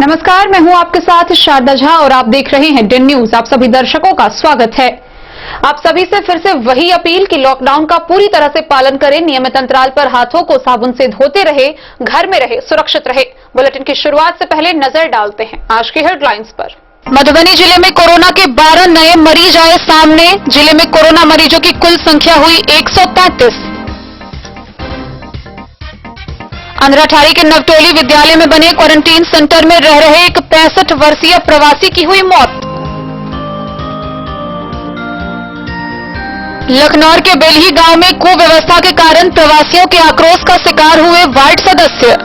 नमस्कार, मैं हूं आपके साथ शारदा झा और आप देख रहे हैं डेन न्यूज। आप सभी दर्शकों का स्वागत है। आप सभी से फिर से वही अपील कि लॉकडाउन का पूरी तरह से पालन करें, नियमित अंतराल पर हाथों को साबुन से धोते रहे, घर में रहे, सुरक्षित रहे। बुलेटिन की शुरुआत से पहले नजर डालते हैं आज की हेडलाइंस पर। मधुबनी जिले में कोरोना के 12 नए मरीज आए सामने। जिले में कोरोना मरीजों की कुल संख्या हुई 133। अंधराठारी के नवटोली विद्यालय में बने क्वारंटीन सेंटर में रह रहे एक 65 वर्षीय प्रवासी की हुई मौत। लखनऊ के बेलही गांव में कुव्यवस्था के कारण प्रवासियों के आक्रोश का शिकार हुए वार्ड सदस्य।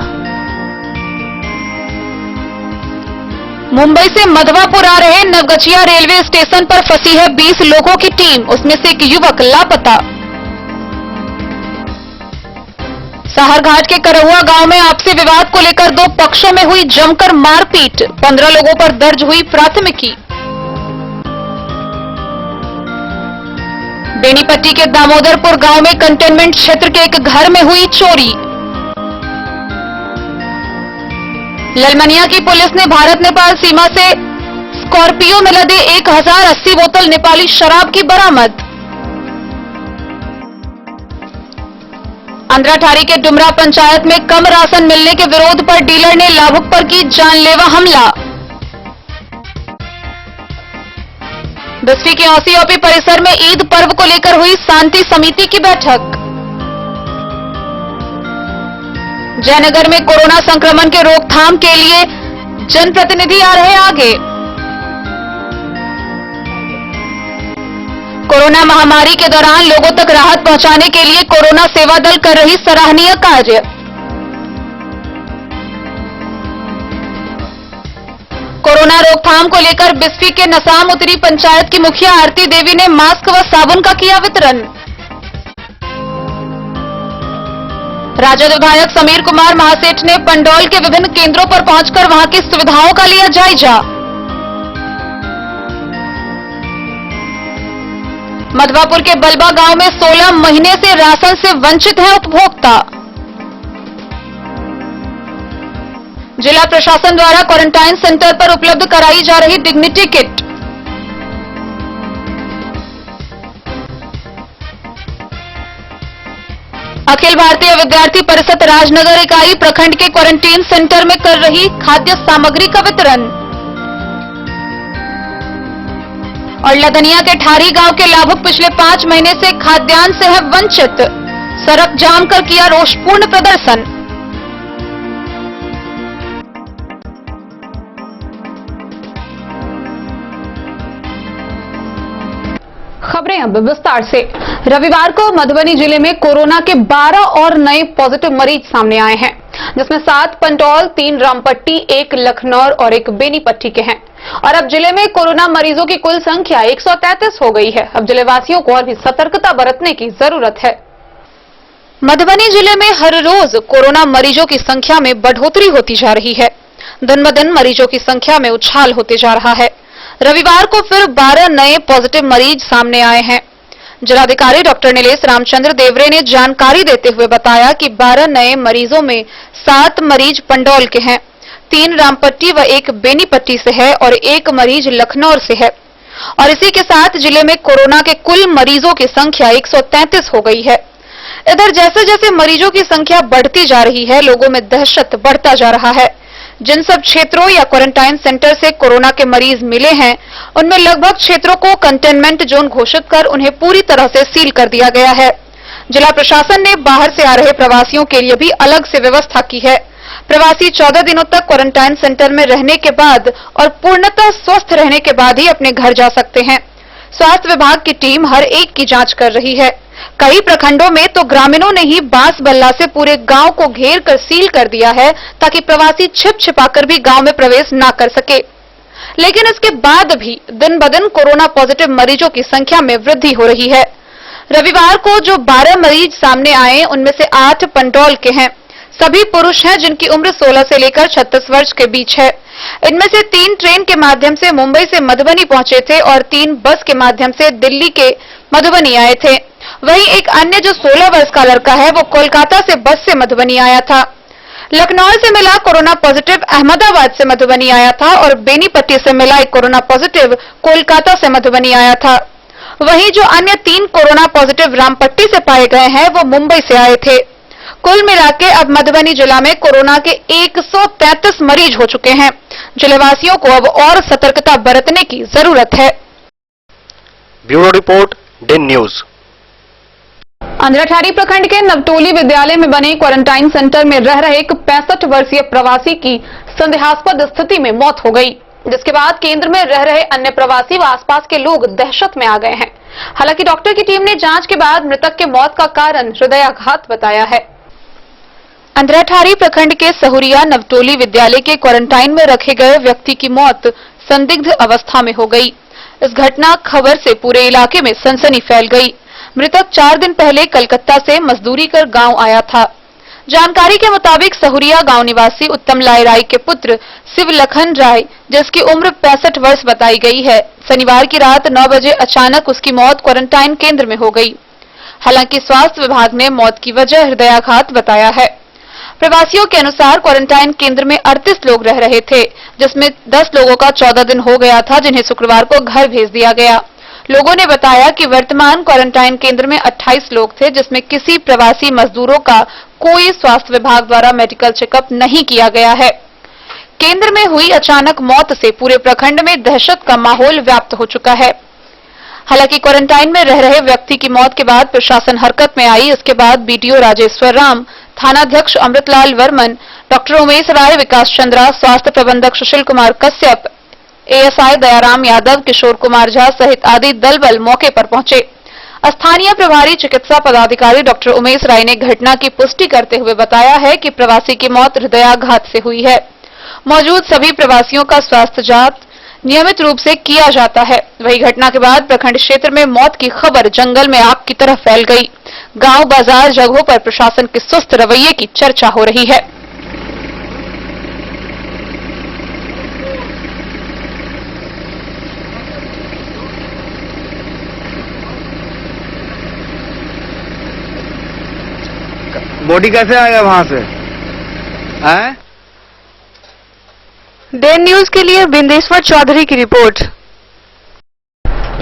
मुंबई से मधवापुर आ रहे नवगछिया रेलवे स्टेशन पर फंसी है 20 लोगों की टीम, उसमें से एक युवक लापता। साहरघाट के करहुआ गांव में आपसी विवाद को लेकर दो पक्षों में हुई जमकर मारपीट, 15 लोगों पर दर्ज हुई प्राथमिकी। बेनीपट्टी के दामोदरपुर गांव में कंटेनमेंट क्षेत्र के एक घर में हुई चोरी। ललमनिया की पुलिस ने भारत नेपाल सीमा से स्कॉर्पियो में लदे 1080 बोतल नेपाली शराब की बरामद। अंधराठारी के डुमरा पंचायत में कम राशन मिलने के विरोध पर डीलर ने लाभुक पर की जानलेवा हमला। बस्ती के औसी परिसर में ईद पर्व को लेकर हुई शांति समिति की बैठक। जयनगर में कोरोना संक्रमण के रोकथाम के लिए जनप्रतिनिधि आ रहे आगे। कोरोना महामारी के दौरान लोगों तक राहत पहुंचाने के लिए कोरोना सेवा दल कर रही सराहनीय कार्य। कोरोना रोकथाम को लेकर बिस्फी के नसाम उतरी पंचायत की मुखिया आरती देवी ने मास्क व साबुन का किया वितरण। राजद विधायक समीर कुमार महासेठ ने पंडौल के विभिन्न केंद्रों पर पहुंचकर वहां की सुविधाओं का लिया जायजा। मधवापुर के बलबा गांव में 16 महीने से राशन से वंचित है उपभोक्ता। जिला प्रशासन द्वारा क्वारंटाइन सेंटर पर उपलब्ध कराई जा रही डिग्निटी किट। अखिल भारतीय विद्यार्थी परिषद राजनगर इकाई प्रखंड के क्वारंटीन सेंटर में कर रही खाद्य सामग्री का वितरण। और लदनिया के ठारी गांव के लाभुक पिछले 5 महीने से खाद्यान्न से है वंचित, सड़क जाम कर किया रोषपूर्ण प्रदर्शन। खबरें अब विस्तार से। रविवार को मधुबनी जिले में कोरोना के 12 और नए पॉजिटिव मरीज सामने आए हैं, जिसमें 7 पंडौल, 3 रामपट्टी, 1 लखनऊ और 1 बेनीपट्टी के हैं। और अब जिले में कोरोना मरीजों की कुल संख्या 133 हो गई है। अब जिले वासियों को और भी सतर्कता बरतने की जरूरत है। मधुबनी जिले में हर रोज कोरोना मरीजों की संख्या में बढ़ोतरी होती जा रही है। दिन ब दिन मरीजों की संख्या में उछाल होते जा रहा है। रविवार को फिर 12 नए पॉजिटिव मरीज सामने आए हैं। जिलाधिकारी डॉक्टर नीलेश रामचंद्र देवरे ने जानकारी देते हुए बताया कि 12 नए मरीजों में 7 मरीज पंडौल के हैं, 3 रामपट्टी व 1 बेनीपट्टी से है और 1 मरीज लखनऊ से है। और इसी के साथ जिले में कोरोना के कुल मरीजों की संख्या 133 हो गई है। इधर जैसे जैसे मरीजों की संख्या बढ़ती जा रही है, लोगों में दहशत बढ़ता जा रहा है। जिन सब क्षेत्रों या क्वारंटाइन सेंटर से कोरोना के मरीज मिले हैं, उनमें लगभग क्षेत्रों को कंटेनमेंट जोन घोषित कर उन्हें पूरी तरह से सील कर दिया गया है। जिला प्रशासन ने बाहर से आ रहे प्रवासियों के लिए भी अलग से व्यवस्था की है। प्रवासी 14 दिनों तक क्वारंटाइन सेंटर में रहने के बाद और पूर्णतः स्वस्थ रहने के बाद ही अपने घर जा सकते हैं। स्वास्थ्य विभाग की टीम हर एक की जांच कर रही है। कई प्रखंडों में तो ग्रामीणों ने ही बांस बल्ला से पूरे गांव को घेर कर सील कर दिया है, ताकि प्रवासी छिप छिपाकर भी गांव में प्रवेश न कर सके। लेकिन इसके बाद भी दिन ब दिन कोरोना पॉजिटिव मरीजों की संख्या में वृद्धि हो रही है। रविवार को जो 12 मरीज सामने आए, उनमें से 8 पंडौल के हैं। सभी पुरुष हैं, जिनकी उम्र 16 से लेकर 36 वर्ष के बीच है। इनमें से 3 ट्रेन के माध्यम से मुंबई से मधुबनी पहुंचे थे और 3 बस के माध्यम से दिल्ली के मधुबनी आए थे। वहीं एक अन्य जो 16 वर्ष का लड़का है, वो कोलकाता से बस से मधुबनी आया था। लखनऊ से मिला कोरोना पॉजिटिव अहमदाबाद से मधुबनी आया था और बेनीपट्टी से मिला एक कोरोना पॉजिटिव कोलकाता से मधुबनी आया था। वहीं जो अन्य 3 कोरोना पॉजिटिव रामपट्टी से पाए गए हैं वो मुंबई से आए थे। कुल मिलाकर अब मधुबनी जिला में कोरोना के 133 मरीज हो चुके हैं। जिलेवासियों को अब और सतर्कता बरतने की जरूरत है। Bureau report, Den News. Andhratharhi प्रखंड के नवटोली विद्यालय में बने क्वारंटाइन सेंटर में रह रहे एक 65 वर्षीय प्रवासी की संदेहास्पद स्थिति में मौत हो गई, जिसके बाद केंद्र में रह रहे अन्य प्रवासी व आसपास के लोग दहशत में आ गए हैं। हालांकि डॉक्टर की टीम ने जांच के बाद मृतक के मौत का कारण हृदयाघात बताया है। अंधराठारी प्रखंड के सहुरिया नवटोली विद्यालय के क्वारंटाइन में रखे गए व्यक्ति की मौत संदिग्ध अवस्था में हो गई। इस घटना खबर से पूरे इलाके में सनसनी फैल गई। मृतक 4 दिन पहले कलकत्ता से मजदूरी कर गांव आया था। जानकारी के मुताबिक सहुरिया गांव निवासी उत्तम लाई राय के पुत्र शिव लखन राय, जिसकी उम्र 65 वर्ष बताई गई है, शनिवार की रात 9 बजे अचानक उसकी मौत क्वारंटाइन केंद्र में हो गई। हालांकि स्वास्थ्य विभाग ने मौत की वजह हृदयाघात बताया है। प्रवासियों के अनुसार क्वारंटाइन केंद्र में 38 लोग रह रहे थे, जिसमें 10 लोगों का 14 दिन हो गया था, जिन्हें शुक्रवार को घर भेज दिया गया। लोगों ने बताया कि वर्तमान क्वारंटाइन केंद्र में 28 लोग थे, जिसमें किसी प्रवासी मजदूरों का कोई स्वास्थ्य विभाग द्वारा मेडिकल चेकअप नहीं किया गया है। केंद्र में हुई अचानक मौत से पूरे प्रखंड में दहशत का माहौल व्याप्त हो चुका है। हालांकि क्वारंटाइन में रह रहे व्यक्ति की मौत के बाद प्रशासन हरकत में आई। इसके बाद बीडीओ राजेश्वर राम, थानाध्यक्ष अमृतलाल वर्मन, डॉक्टर उमेश राय, विकास चंद्रा, स्वास्थ्य प्रबंधक सुशील कुमार कश्यप, एएसआई दयाराम यादव, किशोर कुमार झा सहित आदि दल बल मौके पर पहुंचे। स्थानीय प्रभारी चिकित्सा पदाधिकारी डॉक्टर उमेश राय ने घटना की पुष्टि करते हुए बताया है कि प्रवासी की मौत हृदयाघात से हुई है। मौजूद सभी प्रवासियों का स्वास्थ्य जांच नियमित रूप से किया जाता है। वही घटना के बाद प्रखंड क्षेत्र में मौत की खबर जंगल में आग की तरह फैल गई। गांव बाजार जगहों पर प्रशासन के सुस्त रवैये की चर्चा हो रही है। बॉडी कैसे आएगा वहां से? डेन न्यूज के लिए बिंदेश्वर चौधरी की रिपोर्ट।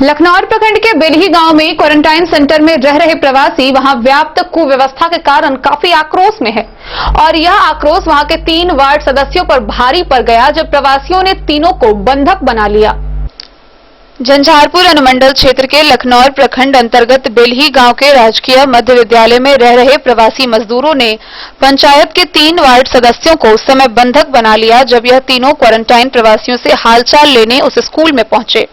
लखनऊ प्रखंड के बेलही गांव में क्वारंटाइन सेंटर में रह रहे प्रवासी वहां व्याप्त कुव्यवस्था के कारण काफी आक्रोश में है और यह आक्रोश वहां के 3 वार्ड सदस्यों पर भारी पड़ गया, जब प्रवासियों ने तीनों को बंधक बना लिया। झंझारपुर अनुमंडल क्षेत्र के लखनऊ प्रखंड अंतर्गत बेलही गांव के राजकीय मध्य विद्यालय में रह रहे प्रवासी मजदूरों ने पंचायत के 3 वार्ड सदस्यों को उस समय बंधक बना लिया, जब यह तीनों क्वारंटाइन प्रवासियों से हालचाल लेने उस स्कूल में पहुंचे।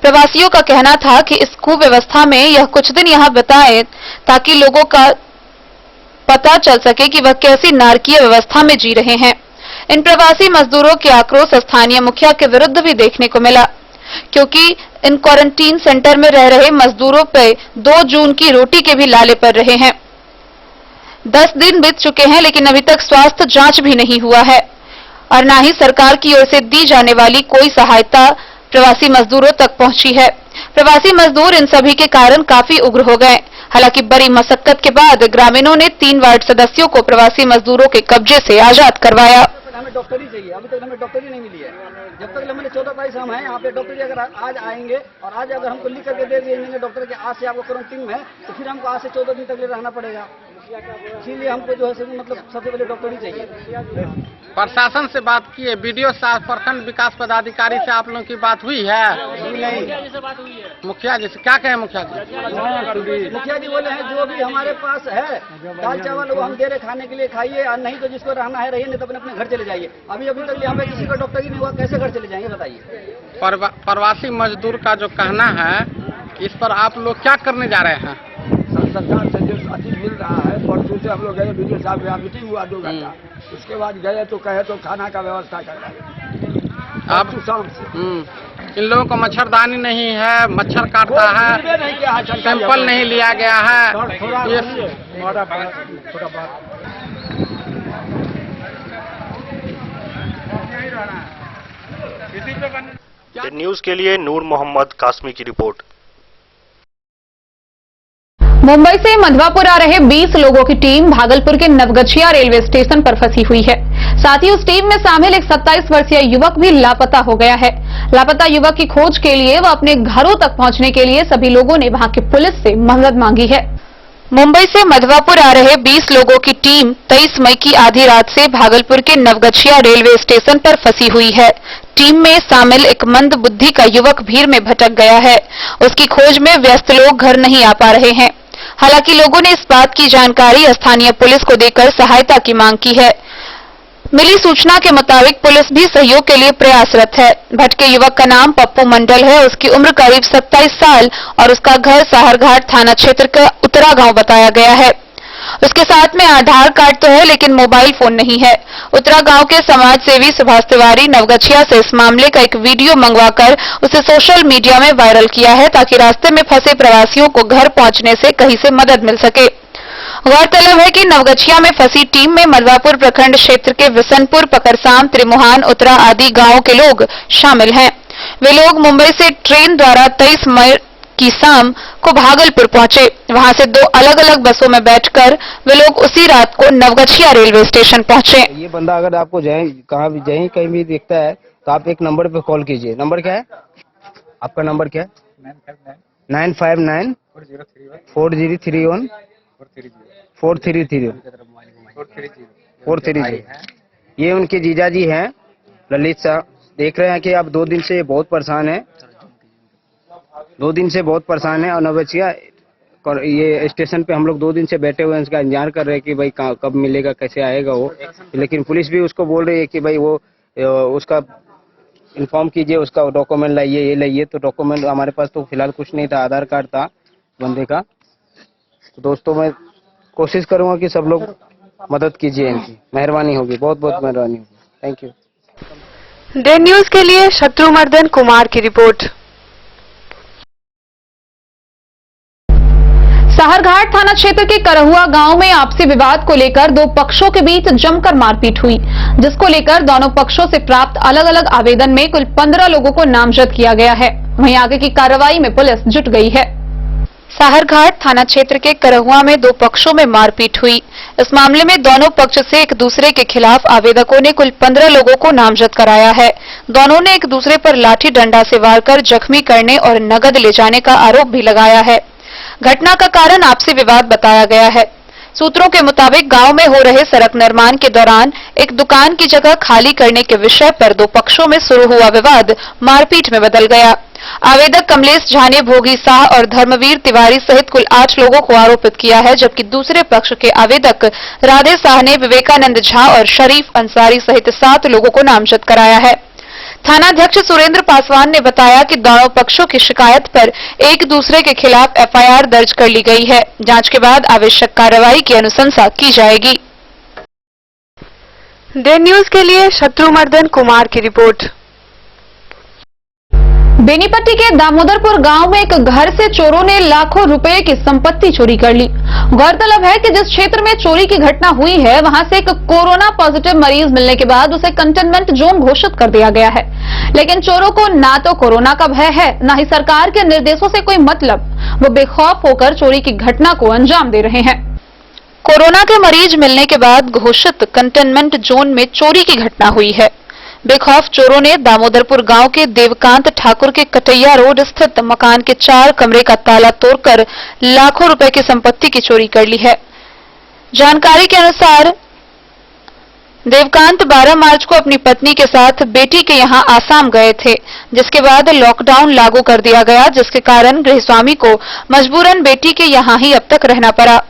प्रवासियों का कहना था कि इस कुव्यवस्था में यह कुछ दिन यहां बिताएं ताकि लोगों का पता चल सके कि वह कैसी नारकीय व्यवस्था में जी रहे हैं। इन प्रवासी मजदूरों के आक्रोश स्थानीय मुखिया के विरुद्ध भी देखने को मिला, क्योंकि इन क्वारंटीन सेंटर में रह रहे मजदूरों पे 2 जून की रोटी के भी लाले पड़ रहे हैं। 10 दिन बीत चुके हैं, लेकिन अभी तक स्वास्थ्य जांच भी नहीं हुआ है और न ही सरकार की ओर से दी जाने वाली कोई सहायता प्रवासी मजदूरों तक पहुंची है। प्रवासी मजदूर इन सभी के कारण काफी उग्र हो गए। हालांकि बड़ी मशक्कत के बाद ग्रामीणों ने 3 वार्ड सदस्यों को प्रवासी मजदूरों के कब्जे से आजाद करवाया। हमें डॉक्टरी चाहिए, अभी तक हमें डॉक्टरी नहीं मिली है। जब तक हमने 14 तारीख से हम हैं यहाँ पे, डॉक्टरी अगर आज आएंगे और आज अगर हमको लिख करके दे दिए डॉक्टर के आज से आपको क्वारंटीन में है, तो फिर हमको आज से 14 दिन तक रहना पड़ेगा। इसीलिए हमको जो है मतलब सबसे पहले डॉक्टरी चाहिए। प्रशासन से बात की है, बीडीओ साहब, प्रखंड विकास पदाधिकारी से आप लोगों की बात हुई है? नहीं। मुखिया जी से क्या कहें? मुखिया जी बोले हैं जो भी हमारे पास है दाल चावल वो हम दे रहे खाने के लिए, खाइए, और नहीं तो जिसको रहना है रहिए, नहीं तो अपने अपने घर चले जाइए। अभी तक यहाँ पे किसी का डॉक्टर ही नहीं हुआ, कैसे घर चले जाएंगे बताइए। प्रवासी मजदूर का जो कहना है, इस पर आप लोग क्या करने जा रहे हैं? सरकार से जो अतिथि मिल रहा है, परसों से हम लोग गए, बीडीओ साहब के यहाँ मीटिंग हुआ 2 घंटा, उसके बाद गए तो कहे तो खाना का व्यवस्था कर रहे हैं। आप शाम से इन लोगों को मच्छरदानी नहीं है, मच्छर काटता है, सैंपल नहीं लिया गया है। न्यूज के लिए नूर मोहम्मद कासमी की रिपोर्ट। मुंबई से मधवापुर आ रहे 20 लोगों की टीम भागलपुर के नवगछिया रेलवे स्टेशन पर फंसी हुई है। साथ ही उस टीम में शामिल एक 27 वर्षीय युवक भी लापता हो गया है। लापता युवक की खोज के लिए व अपने घरों तक पहुंचने के लिए सभी लोगों ने वहां की पुलिस से मदद मांगी है। मुंबई से मधवापुर आ रहे 20 लोगों की टीम 23 मई की आधी रात से भागलपुर के नवगछिया रेलवे स्टेशन पर फंसी हुई है। टीम में शामिल एक मंद बुद्धि का युवक भीड़ में भटक गया है। उसकी खोज में व्यस्त लोग घर नहीं आ पा रहे हैं। हालांकि लोगों ने इस बात की जानकारी स्थानीय पुलिस को देकर सहायता की मांग की है। मिली सूचना के मुताबिक पुलिस भी सहयोग के लिए प्रयासरत है। भटके युवक का नाम पप्पू मंडल है। उसकी उम्र करीब 27 साल और उसका घर साहरघाट थाना क्षेत्र का उतरा गांव बताया गया है। उसके साथ में आधार कार्ड तो है लेकिन मोबाइल फोन नहीं है। उतरा गांव के समाज सेवी सुभाष तिवारी नवगछिया से इस मामले का एक वीडियो मंगवाकर उसे सोशल मीडिया में वायरल किया है ताकि रास्ते में फंसे प्रवासियों को घर पहुंचने से कहीं से मदद मिल सके। गौरतलब है कि नवगछिया में फंसी टीम में मधवापुर प्रखंड क्षेत्र के विसनपुर, पकरसाम, त्रिमुहान, उतरा आदि गांवों के लोग शामिल हैं। वे लोग मुंबई से ट्रेन द्वारा 23 मई की शाम को भागलपुर पहुंचे। वहां से 2 अलग-अलग बसों में बैठकर वे लोग उसी रात को नवगछिया रेलवे स्टेशन पहुंचे। ये बंदा अगर आपको कहीं भी दिखता है तो आप एक नंबर पे कॉल कीजिए। नंबर क्या है आपका? नंबर क्या है? 959 4031 430। ये उनके जीजा जी हैं ललित साहब। देख रहे हैं कि आप 2 दिन से बहुत परेशान हैं। 2 दिन से बहुत परेशान है और नवगछिया ये स्टेशन पे हम लोग 2 दिन से बैठे हुए हैं। इसका इंतजार कर रहे हैं कि भाई कब मिलेगा, कैसे आएगा वो। लेकिन पुलिस भी उसको बोल रही है कि भाई वो उसका इन्फॉर्म कीजिए, उसका डॉक्यूमेंट लाइए, ये लाइए। तो डॉक्यूमेंट हमारे पास तो फिलहाल कुछ नहीं था, आधार कार्ड था बंदे का। तो दोस्तों मैं कोशिश करूंगा कि सब लोग मदद कीजिए, इनकी मेहरबानी होगी, बहुत बहुत मेहरबानी होगी। Thank you. डे न्यूज के लिए शत्रुमर्दन कुमार की रिपोर्ट। साहरघाट थाना क्षेत्र के करहुआ गांव में आपसी विवाद को लेकर 2 पक्षों के बीच जमकर मारपीट हुई, जिसको लेकर दोनों पक्षों से प्राप्त अलग अलग आवेदन में कुल 15 लोगों को नामजद किया गया है। वहीं आगे की कार्रवाई में पुलिस जुट गई है। साहरघाट थाना क्षेत्र के करहुआ में 2 पक्षों में मारपीट हुई। इस मामले में दोनों पक्ष से एक दूसरे के खिलाफ आवेदकों ने कुल 15 लोगों को नामजद कराया है। दोनों ने एक दूसरे पर लाठी डंडा से वार कर जख्मी करने और नकद ले जाने का आरोप भी लगाया है। घटना का कारण आपसी विवाद बताया गया है। सूत्रों के मुताबिक गांव में हो रहे सड़क निर्माण के दौरान एक दुकान की जगह खाली करने के विषय पर 2 पक्षों में शुरू हुआ विवाद मारपीट में बदल गया। आवेदक कमलेश झा ने भोगी शाह और धर्मवीर तिवारी सहित कुल 8 लोगों को आरोपित किया है, जबकि दूसरे पक्ष के आवेदक राधे शाह ने विवेकानंद झा और शरीफ अंसारी सहित 7 लोगों को नामजद कराया है। थानाध्यक्ष सुरेंद्र पासवान ने बताया कि दोनों पक्षों की शिकायत पर एक दूसरे के खिलाफ एफआईआर दर्ज कर ली गई है। जांच के बाद आवश्यक कार्रवाई की अनुशंसा की जाएगी। डे न्यूज के लिए शत्रुमर्दन कुमार की रिपोर्ट। बेनीपट्टी के दामोदरपुर गांव में एक घर से चोरों ने लाखों रुपए की संपत्ति चोरी कर ली। गौरतलब है कि जिस क्षेत्र में चोरी की घटना हुई है वहां से एक कोरोना पॉजिटिव मरीज मिलने के बाद उसे कंटेनमेंट जोन घोषित कर दिया गया है। लेकिन चोरों को ना तो कोरोना का भय है, न ही सरकार के निर्देशों से कोई मतलब। वो बेखौफ होकर चोरी की घटना को अंजाम दे रहे हैं। कोरोना के मरीज मिलने के बाद घोषित कंटेनमेंट जोन में चोरी की घटना हुई है। बेखौफ चोरों ने दामोदरपुर गांव के देवकांत ठाकुर के कटैया रोड स्थित मकान के 4 कमरे का ताला तोड़कर लाखों रुपए की संपत्ति की चोरी कर ली है। जानकारी के अनुसार देवकांत 12 मार्च को अपनी पत्नी के साथ बेटी के यहां आसाम गए थे, जिसके बाद लॉकडाउन लागू कर दिया गया, जिसके कारण गृहस्वामी को मजबूरन बेटी के यहां ही अब तक रहना पड़ा।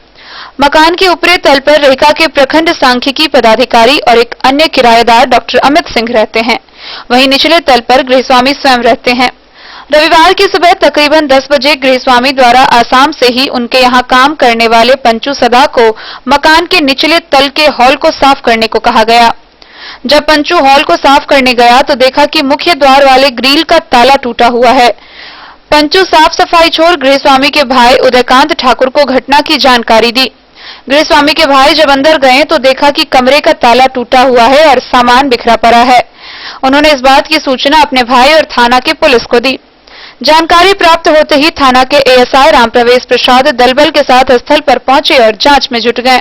मकान के ऊपरी तल पर रेखा के प्रखंड सांख्यिकी पदाधिकारी और एक अन्य किराएदार डॉक्टर अमित सिंह रहते हैं। वहीं निचले तल पर गृहस्वामी स्वयं रहते हैं। रविवार की सुबह तकरीबन 10 बजे गृहस्वामी द्वारा आसाम से ही उनके यहां काम करने वाले पंचू सदा को मकान के निचले तल के हॉल को साफ करने को कहा गया। जब पंचू हॉल को साफ करने गया तो देखा कि मुख्य द्वार वाले ग्रिल का ताला टूटा हुआ है। पंचू साफ सफाई छोड़ गृहस्वामी के भाई उदयकांत ठाकुर को घटना की जानकारी दी। गृहस्वामी के भाई जब अंदर गए तो देखा कि कमरे का ताला टूटा हुआ है और सामान बिखरा पड़ा है। उन्होंने इस बात की सूचना अपने भाई और थाना के पुलिस को दी। जानकारी प्राप्त होते ही थाना के एएसआई रामप्रवेश प्रसाद दलबल के साथ स्थल पर पहुंचे और जांच में जुट गए।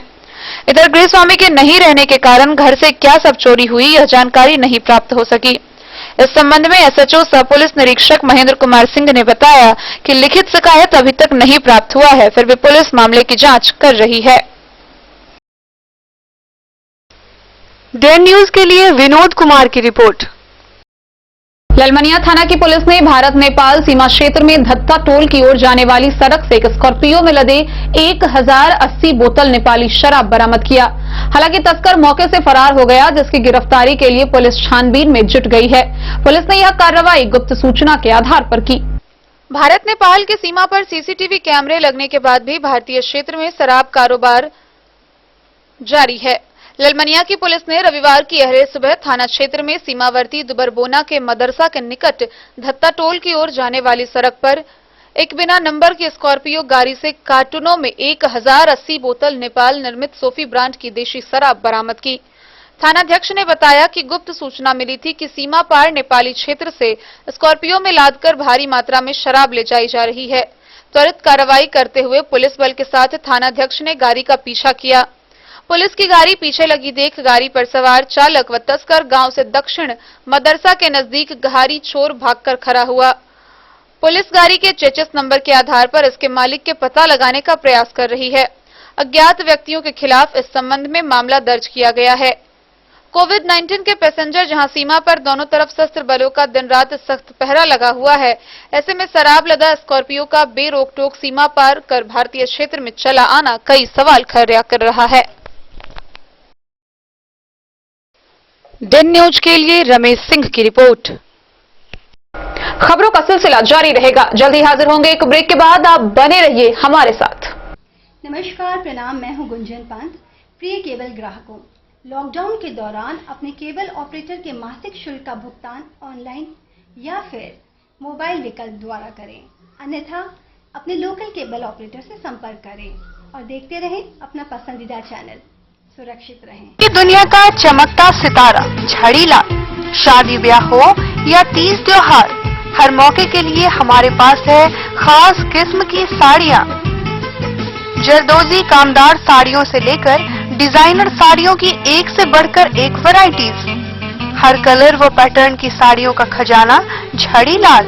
इधर गृहस्वामी के नहीं रहने के कारण घर से क्या सब चोरी हुई यह जानकारी नहीं प्राप्त हो सकी। इस संबंध में एसएचओ सह पुलिस निरीक्षक महेंद्र कुमार सिंह ने बताया कि लिखित शिकायत अभी तक नहीं प्राप्त हुआ है, फिर भी पुलिस मामले की जांच कर रही है। डेन न्यूज के लिए विनोद कुमार की रिपोर्ट। ललमनिया थाना की पुलिस ने भारत नेपाल सीमा क्षेत्र में धत्ता टोल की ओर जाने वाली सड़क से एक स्कॉर्पियो में लदे 1080 बोतल नेपाली शराब बरामद किया। हालांकि तस्कर मौके से फरार हो गया, जिसकी गिरफ्तारी के लिए पुलिस छानबीन में जुट गई है। पुलिस ने यह कार्रवाई गुप्त सूचना के आधार पर की। भारत नेपाल की सीमा पर सीसीटीवी कैमरे लगने के बाद भी भारतीय क्षेत्र में शराब कारोबार जारी है। ललमनिया की पुलिस ने रविवार की अहले सुबह थाना क्षेत्र में सीमावर्ती दुबरबोना के मदरसा के निकट धत्ता टोल की ओर जाने वाली सड़क पर एक बिना नंबर की स्कॉर्पियो गाड़ी से कार्टूनों में 1080 बोतल नेपाल निर्मित सोफी ब्रांड की देशी शराब बरामद की। थानाध्यक्ष ने बताया कि गुप्त सूचना मिली थी कि सीमा पार नेपाली क्षेत्र से स्कॉर्पियो में लादकर भारी मात्रा में शराब ले जाई जा रही है। त्वरित कार्रवाई करते हुए पुलिस बल के साथ थानाध्यक्ष ने गाड़ी का पीछा किया। पुलिस की गाड़ी पीछे लगी देख गाड़ी पर सवार चालक व तस्कर गांव से दक्षिण मदरसा के नजदीक गहारी छोर भागकर खड़ा हुआ। पुलिस गाड़ी के चेचिस नंबर के आधार पर इसके मालिक के पता लगाने का प्रयास कर रही है। अज्ञात व्यक्तियों के खिलाफ इस संबंध में मामला दर्ज किया गया है। कोविड-19 के पैसेंजर जहां सीमा पर दोनों तरफ सशस्त्र बलों का दिन रात सख्त पहरा लगा हुआ है, ऐसे में शराब लदा स्कॉर्पियो का बेरोक-टोक सीमा पार कर भारतीय क्षेत्र में चला आना कई सवाल खड़ा कर रहा है। डेन न्यूज के लिए रमेश सिंह की रिपोर्ट। खबरों का सिलसिला जारी रहेगा। जल्दी हाजिर होंगे एक ब्रेक के बाद। आप बने रहिए हमारे साथ। नमस्कार, प्रणाम। मैं हूं गुंजन पंत। प्रिय केबल ग्राहकों, लॉकडाउन के दौरान अपने केबल ऑपरेटर के मासिक शुल्क का भुगतान ऑनलाइन या फिर मोबाइल विकल्प द्वारा करें, अन्यथा अपने लोकल केबल ऑपरेटर से संपर्क करें और देखते रहें अपना पसंदीदा चैनल। सुरक्षित रहें। कि दुनिया का चमकता सितारा झड़ीलाल, शादी ब्याह हो या तीज त्योहार, हर मौके के लिए हमारे पास है खास किस्म की साड़ियाँ। जरदोजी कामदार साड़ियों से लेकर डिजाइनर साड़ियों की एक से बढ़कर एक वैरायटीज, हर कलर व पैटर्न की साड़ियों का खजाना झड़ीलाल।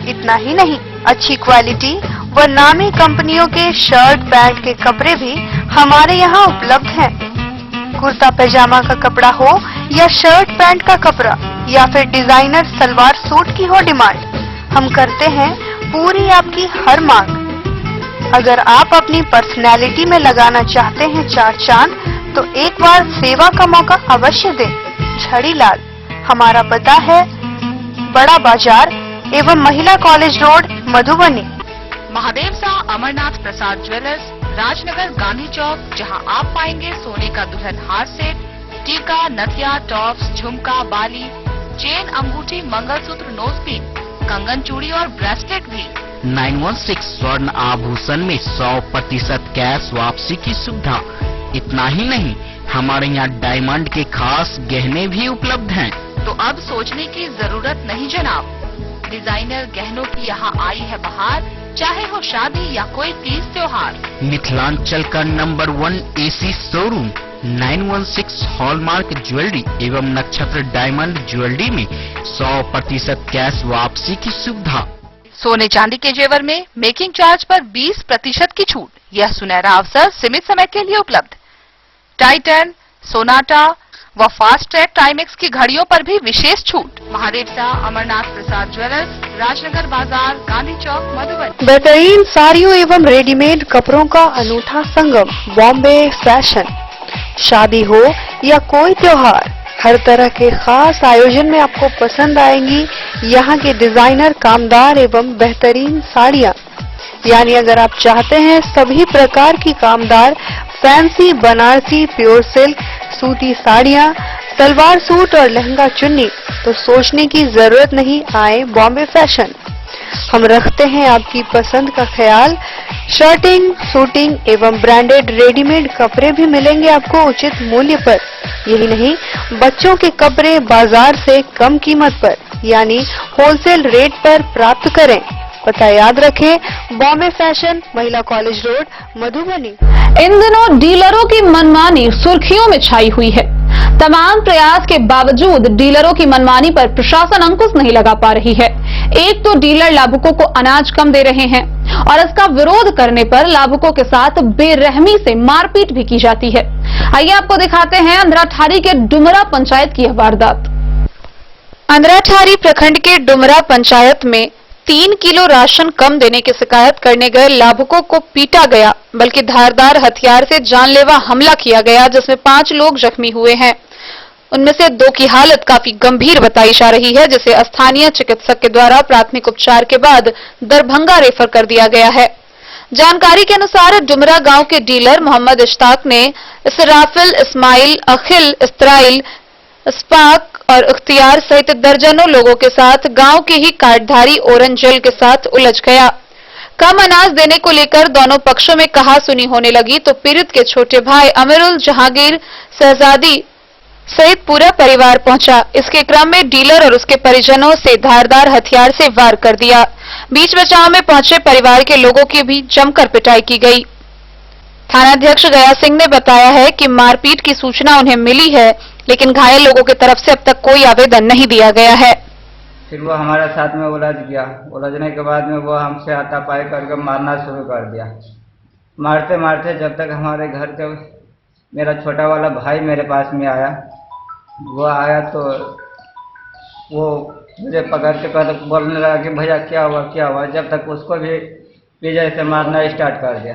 इतना ही नहीं, अच्छी क्वालिटी व नामी कंपनियों के शर्ट पैंट के कपड़े भी हमारे यहाँ उपलब्ध हैं। कुर्ता पैजामा का कपड़ा हो या शर्ट पैंट का कपड़ा या फिर डिजाइनर सलवार सूट की हो डिमांड, हम करते हैं पूरी आपकी हर मांग। अगर आप अपनी पर्सनैलिटी में लगाना चाहते हैं चार चांद, तो एक बार सेवा का मौका अवश्य दें। झड़ीलाल, हमारा पता है बड़ा बाजार एवं महिला कॉलेज रोड, मधुबनी। महादेव शाह अमरनाथ प्रसाद ज्वेलर्स, राजनगर, गांधी चौक, जहां आप पाएंगे सोने का दुल्हन हार सेट, टीका, नथिया, टॉप्स, झुमका, बाली, चेन, अंगूठी, मंगलसूत्र, नोजपिन, कंगन, चूड़ी और ब्रेसलेट भी। 916 स्वर्ण आभूषण में 100% कैश वापसी की सुविधा। इतना ही नहीं, हमारे यहाँ डायमंड के खास गहने भी उपलब्ध हैं। तो अब सोचने की जरूरत नहीं जनाब, डिजाइनर गहनों की यहाँ आई है बहार। चाहे हो शादी या कोई तीज त्योहार, मिथिलांचल का number 1 AC showroom 916 hallmark jewellery एवं नक्षत्र डायमंड ज्वेलरी में 100% कैश वापसी की सुविधा। सोने चांदी के जेवर में मेकिंग चार्ज पर 20% की छूट। यह सुनहरा अवसर सीमित समय के लिए उपलब्ध। टाइटन, सोनाटा व फास्ट ट्रैक टाइमेक्स की घड़ियों पर भी विशेष छूट। महादेव शाह अमरनाथ प्रसाद ज्वेलर्स, राजनगर बाजार, गांधी चौक, मधुबनी। बेहतरीन साड़ियों एवं रेडीमेड कपड़ों का अनूठा संगम, बॉम्बे फैशन। शादी हो या कोई त्योहार, हर तरह के खास आयोजन में आपको पसंद आएंगी यहाँ के डिजाइनर, कामदार एवं बेहतरीन साड़ियाँ। यानी अगर आप चाहते हैं सभी प्रकार की कामदार, फैंसी, बनारसी, प्योर सिल्क, सूती साड़ियाँ, सलवार सूट और लहंगा चुन्नी, तो सोचने की जरूरत नहीं, आए बॉम्बे फैशन। हम रखते हैं आपकी पसंद का ख्याल। शर्टिंग, सूटिंग एवं ब्रांडेड रेडीमेड कपड़े भी मिलेंगे आपको उचित मूल्य पर। यही नहीं, बच्चों के कपड़े बाजार से कम कीमत पर। यानी होलसेल रेट पर प्राप्त करें। पता याद रखें, बॉम्बे फैशन, महिला कॉलेज रोड, मधुबनी। इन दिनों डीलरों की मनमानी सुर्खियों में छाई हुई है। तमाम प्रयास के बावजूद डीलरों की मनमानी पर प्रशासन अंकुश नहीं लगा पा रही है। एक तो डीलर लाभुकों को अनाज कम दे रहे हैं और इसका विरोध करने पर लाभुकों के साथ बेरहमी से मारपीट भी की जाती है। आइए आपको दिखाते हैं अंधराठारी के डुमरा पंचायत की यह वारदात। अंधराठारी प्रखंड के डुमरा पंचायत में 3 किलो राशन कम देने की शिकायत करने गए लाभुकों को पीटा गया, बल्कि धारदार हथियार से जानलेवा हमला किया गया, जिसमें 5 लोग जख्मी हुए हैं। उनमें से 2 की हालत काफी गंभीर बताई जा रही है, जिसे स्थानीय चिकित्सक के द्वारा प्राथमिक उपचार के बाद दरभंगा रेफर कर दिया गया है। जानकारी के अनुसार डुमरा गांव के डीलर मोहम्मद इश्ताक ने इसराफिल, इस्माइल, अखिल, इस्त्राइल, इस्पाक और इख्तियार सहित दर्जनों लोगों के साथ गांव के ही कार्डधारी औरंजल के साथ उलझ गया। कम अनाज देने को लेकर दोनों पक्षों में कहासुनी होने लगी तो पीड़ित के छोटे भाई अमीरुल जहांगीर शहजादी सहित पूरा परिवार पहुंचा। इसके क्रम में डीलर और उसके परिजनों से धारदार हथियार से वार कर दिया। बीच बचाव में पहुंचे परिवार के लोगों की भी जमकर पिटाई की गई। थानाध्यक्ष गया सिंह ने बताया है कि मारपीट की सूचना उन्हें मिली है, लेकिन घायल लोगों की तरफ से अब तक कोई आवेदन नहीं दिया गया है। फिर वो हमारे साथ में उलझ गया। उलझने के बाद में वो हमसे हाथापाई करके मारना शुरू कर दिया। मारते मारते जब तक हमारे घर के मेरा छोटा वाला भाई मेरे पास में आया, वो आया तो वो मुझे पकड़ के बोलने लगा कि भैया क्या हुआ क्या हुआ। जब तक उसको भी पीछे से मारना स्टार्ट कर दिया।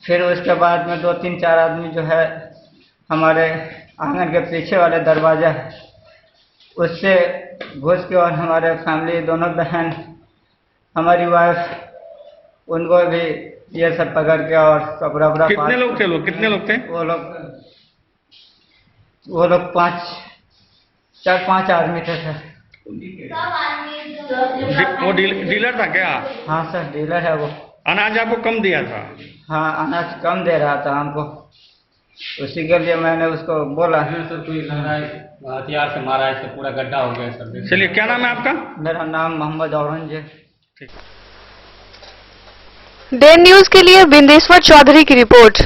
फिर उसके बाद में 2-3-4 आदमी जो है हमारे आंगन के पीछे वाले दरवाजा उससे घुस के और हमारे फैमिली दोनों बहन, हमारी वाइफ, उनको भी ये सब पकड़ के और कपड़ा वपड़ा। कितने लोग थे? कितने लोग थे? वो लोग 4-5 आदमी थे सर। वो डीलर था क्या? हाँ सर, डीलर है वो। अनाज आपको कम दिया था? हाँ, अनाज कम दे रहा था हमको, उसी के लिए मैंने उसको बोला। सर कोई हथियार से मारा है, इससे पूरा गड्ढा हो गया सर। चलिए, क्या नाम है आपका? मेरा नाम मोहम्मद औरंगजेब। डेन न्यूज के लिए बिंदेश्वर चौधरी की रिपोर्ट।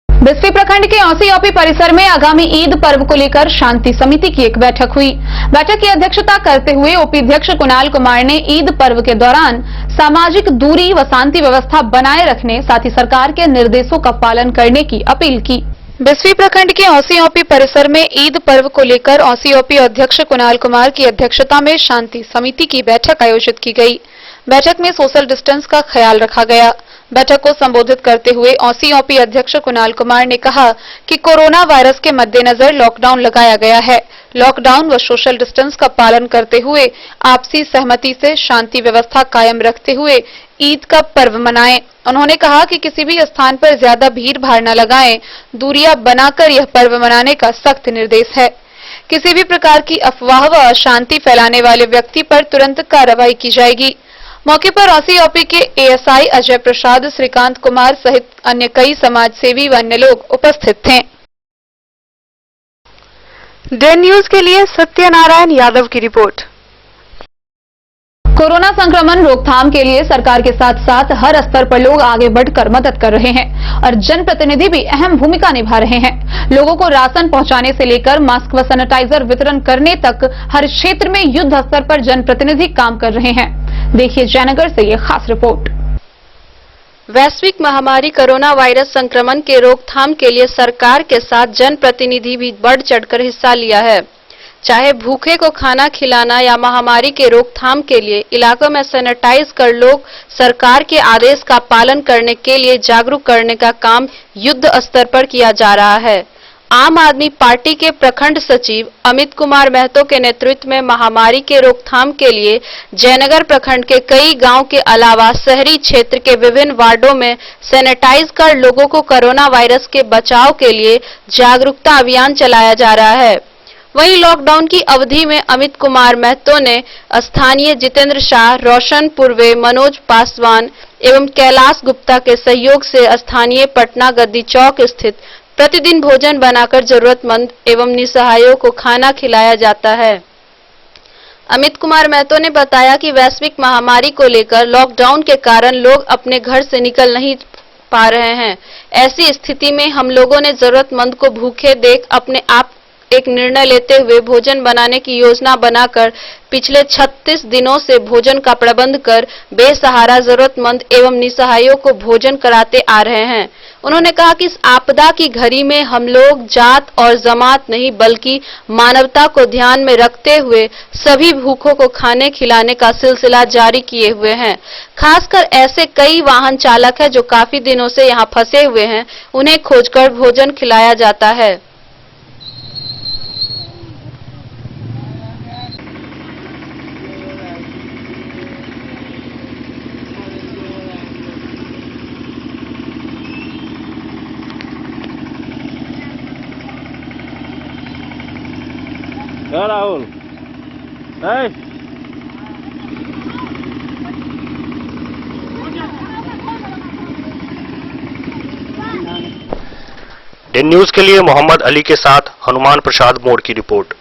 बिस्फी प्रखंड के औसी ओपी परिसर में आगामी ईद पर्व को लेकर शांति समिति की एक बैठक हुई। बैठक की अध्यक्षता करते हुए ओपी अध्यक्ष कुणाल कुमार ने ईद पर्व के दौरान सामाजिक दूरी व शांति व्यवस्था बनाए रखने, साथ ही सरकार के निर्देशों का पालन करने की अपील की। बिस्फी प्रखंड के औसी ओपी परिसर में ईद पर्व को लेकर औसी ओपी अध्यक्ष कुणाल कुमार की अध्यक्षता में शांति समिति की बैठक आयोजित की गई। बैठक में सोशल डिस्टेंस का ख्याल रखा गया। बैठक को संबोधित करते हुए औसी ओपी अध्यक्ष कुणाल कुमार ने कहा कि कोरोना वायरस के मद्देनजर लॉकडाउन लगाया गया है। लॉकडाउन व सोशल डिस्टेंस का पालन करते हुए आपसी सहमति से शांति व्यवस्था कायम रखते हुए ईद का पर्व मनाएं। उन्होंने कहा कि किसी भी स्थान पर ज्यादा भीड़ भाड़ न लगाएं, दूरियां बनाकर यह पर्व मनाने का सख्त निर्देश है। किसी भी प्रकार की अफवाह व अशांति फैलाने वाले व्यक्ति पर तुरंत कार्रवाई की जाएगी। मौके पर औसी ओपी के एएसआई अजय प्रसाद, श्रीकांत कुमार सहित अन्य कई समाज सेवी व अन्य लोग उपस्थित थे। डेन न्यूज के लिए सत्यनारायण यादव की रिपोर्ट। कोरोना संक्रमण रोकथाम के लिए सरकार के साथ साथ हर स्तर पर लोग आगे बढ़कर मदद कर रहे हैं और जनप्रतिनिधि भी अहम भूमिका निभा रहे हैं। लोगों को राशन पहुंचाने से लेकर मास्क व सैनिटाइजर वितरण करने तक हर क्षेत्र में युद्ध स्तर पर जनप्रतिनिधि काम कर रहे हैं। देखिए जयनगर से ये खास रिपोर्ट। वैश्विक महामारी कोरोना वायरस संक्रमण के रोकथाम के लिए सरकार के साथ जनप्रतिनिधि भी बढ़ चढ़कर हिस्सा लिया है। चाहे भूखे को खाना खिलाना या महामारी के रोकथाम के लिए इलाकों में सैनिटाइज कर लोग सरकार के आदेश का पालन करने के लिए जागरूक करने का काम युद्ध स्तर पर किया जा रहा है। आम आदमी पार्टी के प्रखंड सचिव अमित कुमार महतो के नेतृत्व में महामारी के रोकथाम के लिए जयनगर प्रखंड के कई गांव के अलावा शहरी क्षेत्र के विभिन्न वार्डों में सैनिटाइज कर लोगों को कोरोना वायरस के बचाव के लिए जागरूकता अभियान चलाया जा रहा है। वहीं लॉकडाउन की अवधि में अमित कुमार महतो ने स्थानीय जितेंद्र शाह, रोशन पूर्वे, मनोज पासवान एवं कैलाश गुप्ता के सहयोग से स्थानीय पटना गद्दी चौक स्थित प्रतिदिन भोजन बनाकर जरूरतमंद एवं निसहायों को खाना खिलाया जाता है। अमित कुमार महतो ने बताया कि वैश्विक महामारी को लेकर लॉकडाउन के कारण लोग अपने घर से निकल नहीं पा रहे हैं। ऐसी स्थिति में हम लोगों ने जरूरतमंद को भूखे देख अपने आप एक निर्णय लेते हुए भोजन बनाने की योजना बनाकर पिछले 36 दिनों से भोजन का प्रबंध कर बेसहारा जरूरतमंद एवं निसहायों को भोजन कराते आ रहे हैं। उन्होंने कहा कि इस आपदा की घड़ी में हम लोग जात और जमात नहीं बल्कि मानवता को ध्यान में रखते हुए सभी भूखों को खाने खिलाने का सिलसिला जारी किए हुए हैं। खासकर ऐसे कई वाहन चालक हैं जो काफी दिनों से यहाँ फंसे हुए हैं, उन्हें खोजकर भोजन खिलाया जाता है। राहुल डेन न्यूज के लिए मोहम्मद अली के साथ हनुमान प्रसाद मोड़ की रिपोर्ट।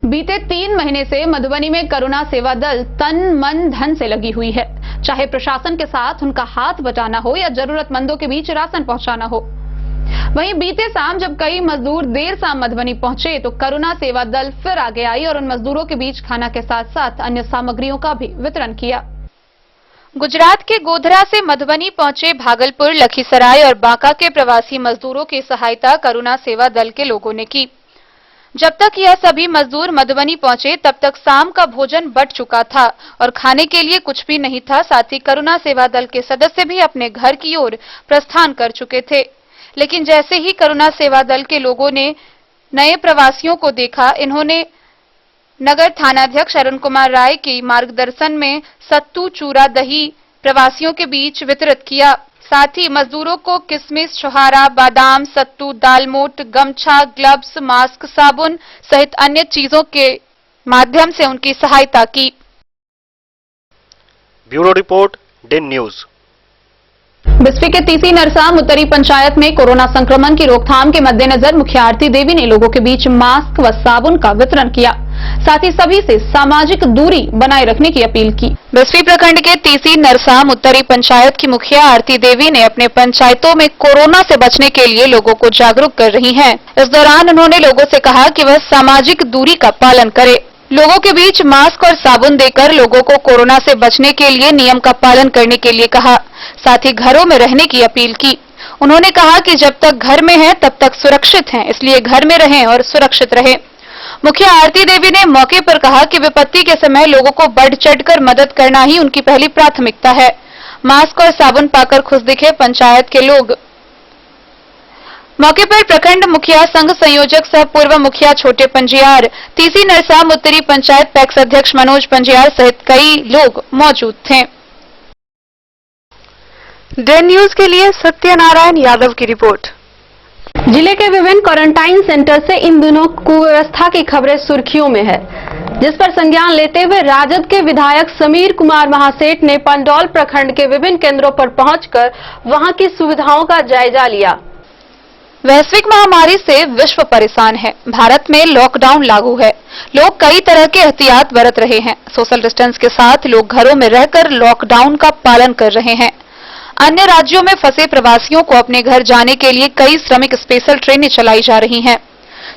बीते 3 महीने से मधुबनी में करुणा सेवा दल तन मन धन से लगी हुई है, चाहे प्रशासन के साथ उनका हाथ बटाना हो या जरूरतमंदों के बीच राशन पहुंचाना हो। वहीं बीते शाम जब कई मजदूर देर शाम मधुबनी पहुंचे तो करुणा सेवा दल फिर आगे आई और उन मजदूरों के बीच खाना के साथ साथ अन्य सामग्रियों का भी वितरण किया। गुजरात के गोधरा से मधुबनी पहुंचे भागलपुर, लखीसराय और बांका के प्रवासी मजदूरों की सहायता करुणा सेवा दल के लोगों ने की। जब तक यह सभी मजदूर मधुबनी पहुंचे तब तक शाम का भोजन बट चुका था और खाने के लिए कुछ भी नहीं था। साथ ही करुणा सेवा दल के सदस्य भी अपने घर की ओर प्रस्थान कर चुके थे। लेकिन जैसे ही करुणा सेवा दल के लोगों ने नए प्रवासियों को देखा, इन्होंने नगर थानाध्यक्ष अरुण कुमार राय की मार्गदर्शन में सत्तू, चूरा, दही प्रवासियों के बीच वितरित किया। साथ ही मजदूरों को किशमिश, छोहारा, बादाम, सत्तू, दालमोट, गमछा, ग्लव्स, मास्क, साबुन सहित अन्य चीजों के माध्यम से उनकी सहायता की। Bureau report, Den News. Bisfi के तीसी नरसाम उत्तरी पंचायत में कोरोना संक्रमण की रोकथाम के मद्देनजर मुखिया आरती देवी ने लोगों के बीच मास्क व साबुन का वितरण किया। साथ ही सभी से सामाजिक दूरी बनाए रखने की अपील की। बिस्फी प्रखंड के तीसी नरसाम उत्तरी पंचायत की मुखिया आरती देवी ने अपने पंचायतों में कोरोना से बचने के लिए लोगों को जागरूक कर रही हैं। इस दौरान उन्होंने लोगों से कहा कि वह सामाजिक दूरी का पालन करे। लोगों के बीच मास्क और साबुन देकर लोगों को कोरोना से बचने के लिए नियम का पालन करने के लिए कहा। साथ ही घरों में रहने की अपील की। उन्होंने कहा कि जब तक घर में हैं तब तक सुरक्षित हैं, इसलिए घर में रहें और सुरक्षित रहें। मुखिया आरती देवी ने मौके पर कहा कि विपत्ति के समय लोगों को बढ़ चढ़कर मदद करना ही उनकी पहली प्राथमिकता है। मास्क और साबुन पाकर खुश दिखे पंचायत के लोग। मौके पर प्रखंड मुखिया संघ संयोजक सह पूर्व मुखिया छोटे पंजियार, तीसी नरसाम उत्तरी पंचायत पैक्स अध्यक्ष मनोज पंजियार सहित कई लोग मौजूद थे। डेन न्यूज के लिए सत्यनारायण यादव की रिपोर्ट। जिले के विभिन्न क्वारंटाइन सेंटर से इन दिनों कुव्यवस्था की खबरें सुर्खियों में है, जिस पर संज्ञान लेते हुए राजद के विधायक समीर कुमार महासेठ ने पंडौल प्रखंड के विभिन्न केंद्रों पर पहुंचकर वहां की सुविधाओं का जायजा लिया। वैश्विक महामारी से विश्व परेशान है। भारत में लॉकडाउन लागू है। लोग कई तरह के एहतियात बरत रहे हैं। सोशल डिस्टेंस के साथ लोग घरों में रहकर लॉकडाउन का पालन कर रहे हैं। अन्य राज्यों में फंसे प्रवासियों को अपने घर जाने के लिए कई श्रमिक स्पेशल ट्रेनें चलाई जा रही हैं।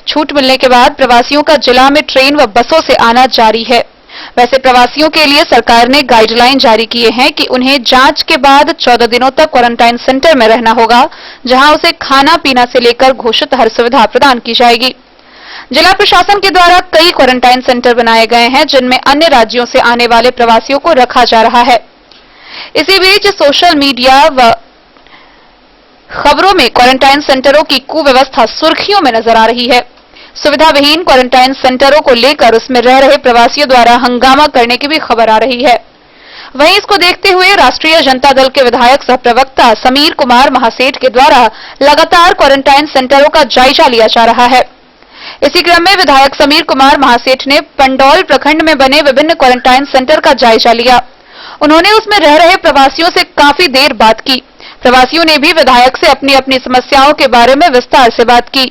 छूट मिलने के बाद प्रवासियों का जिला में ट्रेन व बसों से आना जारी है। वैसे प्रवासियों के लिए सरकार ने गाइडलाइन जारी किए हैं कि उन्हें जांच के बाद 14 दिनों तक क्वारंटाइन सेंटर में रहना होगा, जहां उसे खाना पीना से लेकर घोषित हर सुविधा प्रदान की जाएगी। जिला प्रशासन के द्वारा कई क्वारंटाइन सेंटर बनाए गए हैं, जिनमें अन्य राज्यों से आने वाले प्रवासियों को रखा जा रहा है। इसी बीच सोशल मीडिया व खबरों में क्वारंटाइन सेंटरों की कुव्यवस्था सुर्खियों में नजर आ रही है। सुविधा विहीन क्वारंटाइन सेंटरों को लेकर उसमें रह रहे प्रवासियों द्वारा हंगामा करने की भी खबर आ रही है। वहीं इसको देखते हुए राष्ट्रीय जनता दल के विधायक सह प्रवक्ता समीर कुमार महासेठ के द्वारा लगातार क्वारंटाइन सेंटरों का जायजा लिया जा रहा है। इसी क्रम में विधायक समीर कुमार महासेठ ने पंडौल प्रखंड में बने विभिन्न क्वारंटाइन सेंटर का जायजा लिया। उन्होंने उसमें रह रहे प्रवासियों से काफी देर बात की। प्रवासियों ने भी विधायक से अपनी अपनी समस्याओं के बारे में विस्तार से बात की।